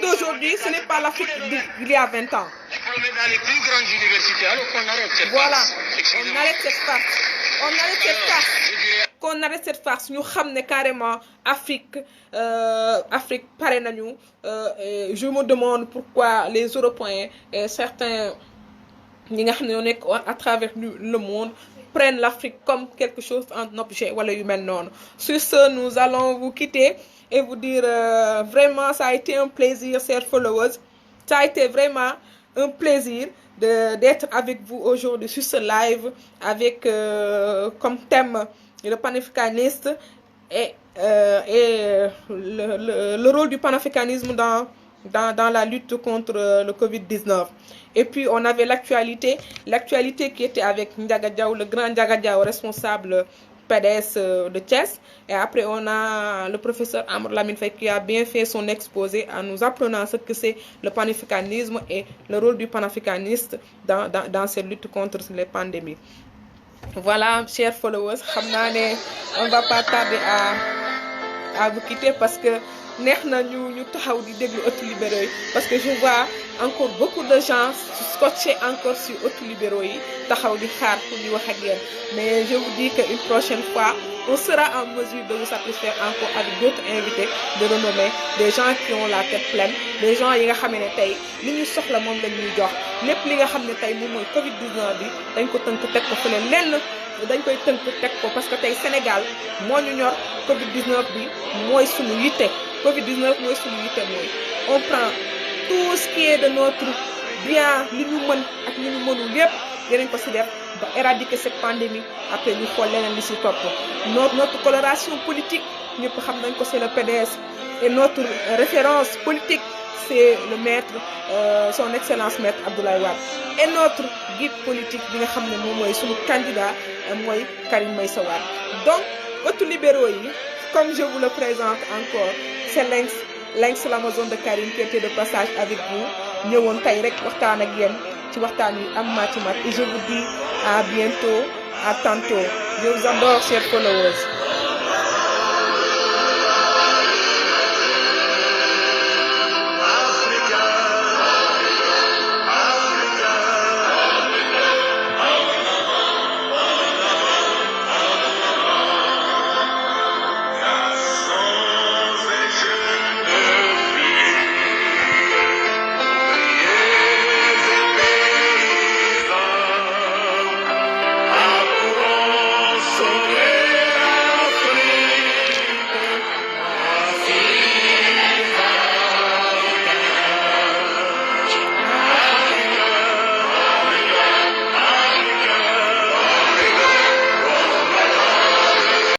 d'aujourd'hui, ce n'est pas l'Afrique d'il y a 20 ans. Voilà, on arrête cette farce. Qu'on arrête cette farce. Nous savons carrément Afrique pare nañu. Je me demande pourquoi les Européens et certains ñi nga xam ne ñoo nekk à travers le monde prennent l'Afrique comme quelque chose, un objet wala yu mel noonu. Sur ce, nous allons vous quitter et vous dire vraiment ça a été un plaisir, chers followers. Ça a été vraiment un plaisir d'être avec vous aujourd'hui sur ce live avec comme thème le panafricaniste et le rôle du panafricanisme dans la lutte contre le Covid-19. Et puis on avait l'actualité qui était avec Ndiaga Diaw, le grand Ndiaga Diaw, responsable PDS de Thiès. Et après on a le professeur Amadou Lamine Faye qui a bien fait son exposé en nous apprenant ce que c'est le panafricanisme et le rôle du panafricaniste dans cette lutte contre les pandémies. Voilà, chers followers, on va pas tarder à vous quitter parce que neex na ñu taxaw di déglu ëttu libéraux yi parce que je vois encore beaucoup de gens scotchés encore sur ëttu libéraux yi taxaw di xaar pour di wax ak yéen mais je vous dis que une prochaine fois on sera en mesure de vous satisfaire encore avec d'autres invités de renommée, des gens qui ont la tête pleine, des gens yi nga xam ne tey li ñu soxla moom lañ ñuy jox lépp li nga xam ne tey moom mooy Covid 19 bi dañ ko tënk teg ko fële lenn dañ koy tënk teg ko parce que tey Sénégal moo ñu ñor Covid 19 bi mooy suñu yitte Covid 19 mooy suñu yitte mooy on prend tout ce qui est de notre bien li ñu mën ak li ñu mënul yépp dinañ ko ci def ba éradiquer cette pandémie après ñu xool leneen li ci topp notre coloration politique ñëpp xam nañ ko c'est le PDS et notre référence politique c'est le maître son excellence maître Abdoulaye Wade et notre guide politique bi nga xam ne moom mooy suñu candidat mooy Karim Meïssa Wade donc ëttu libéraux yi comme je vous le présente encore c'est Lynx l'Amazone de Karim qui était de passage avec vous ñëwoon tey rek waxtaan ak yéen ci waxtaan yi am mat et je vous dis à bientôt à tantôt je vous adore chers followers.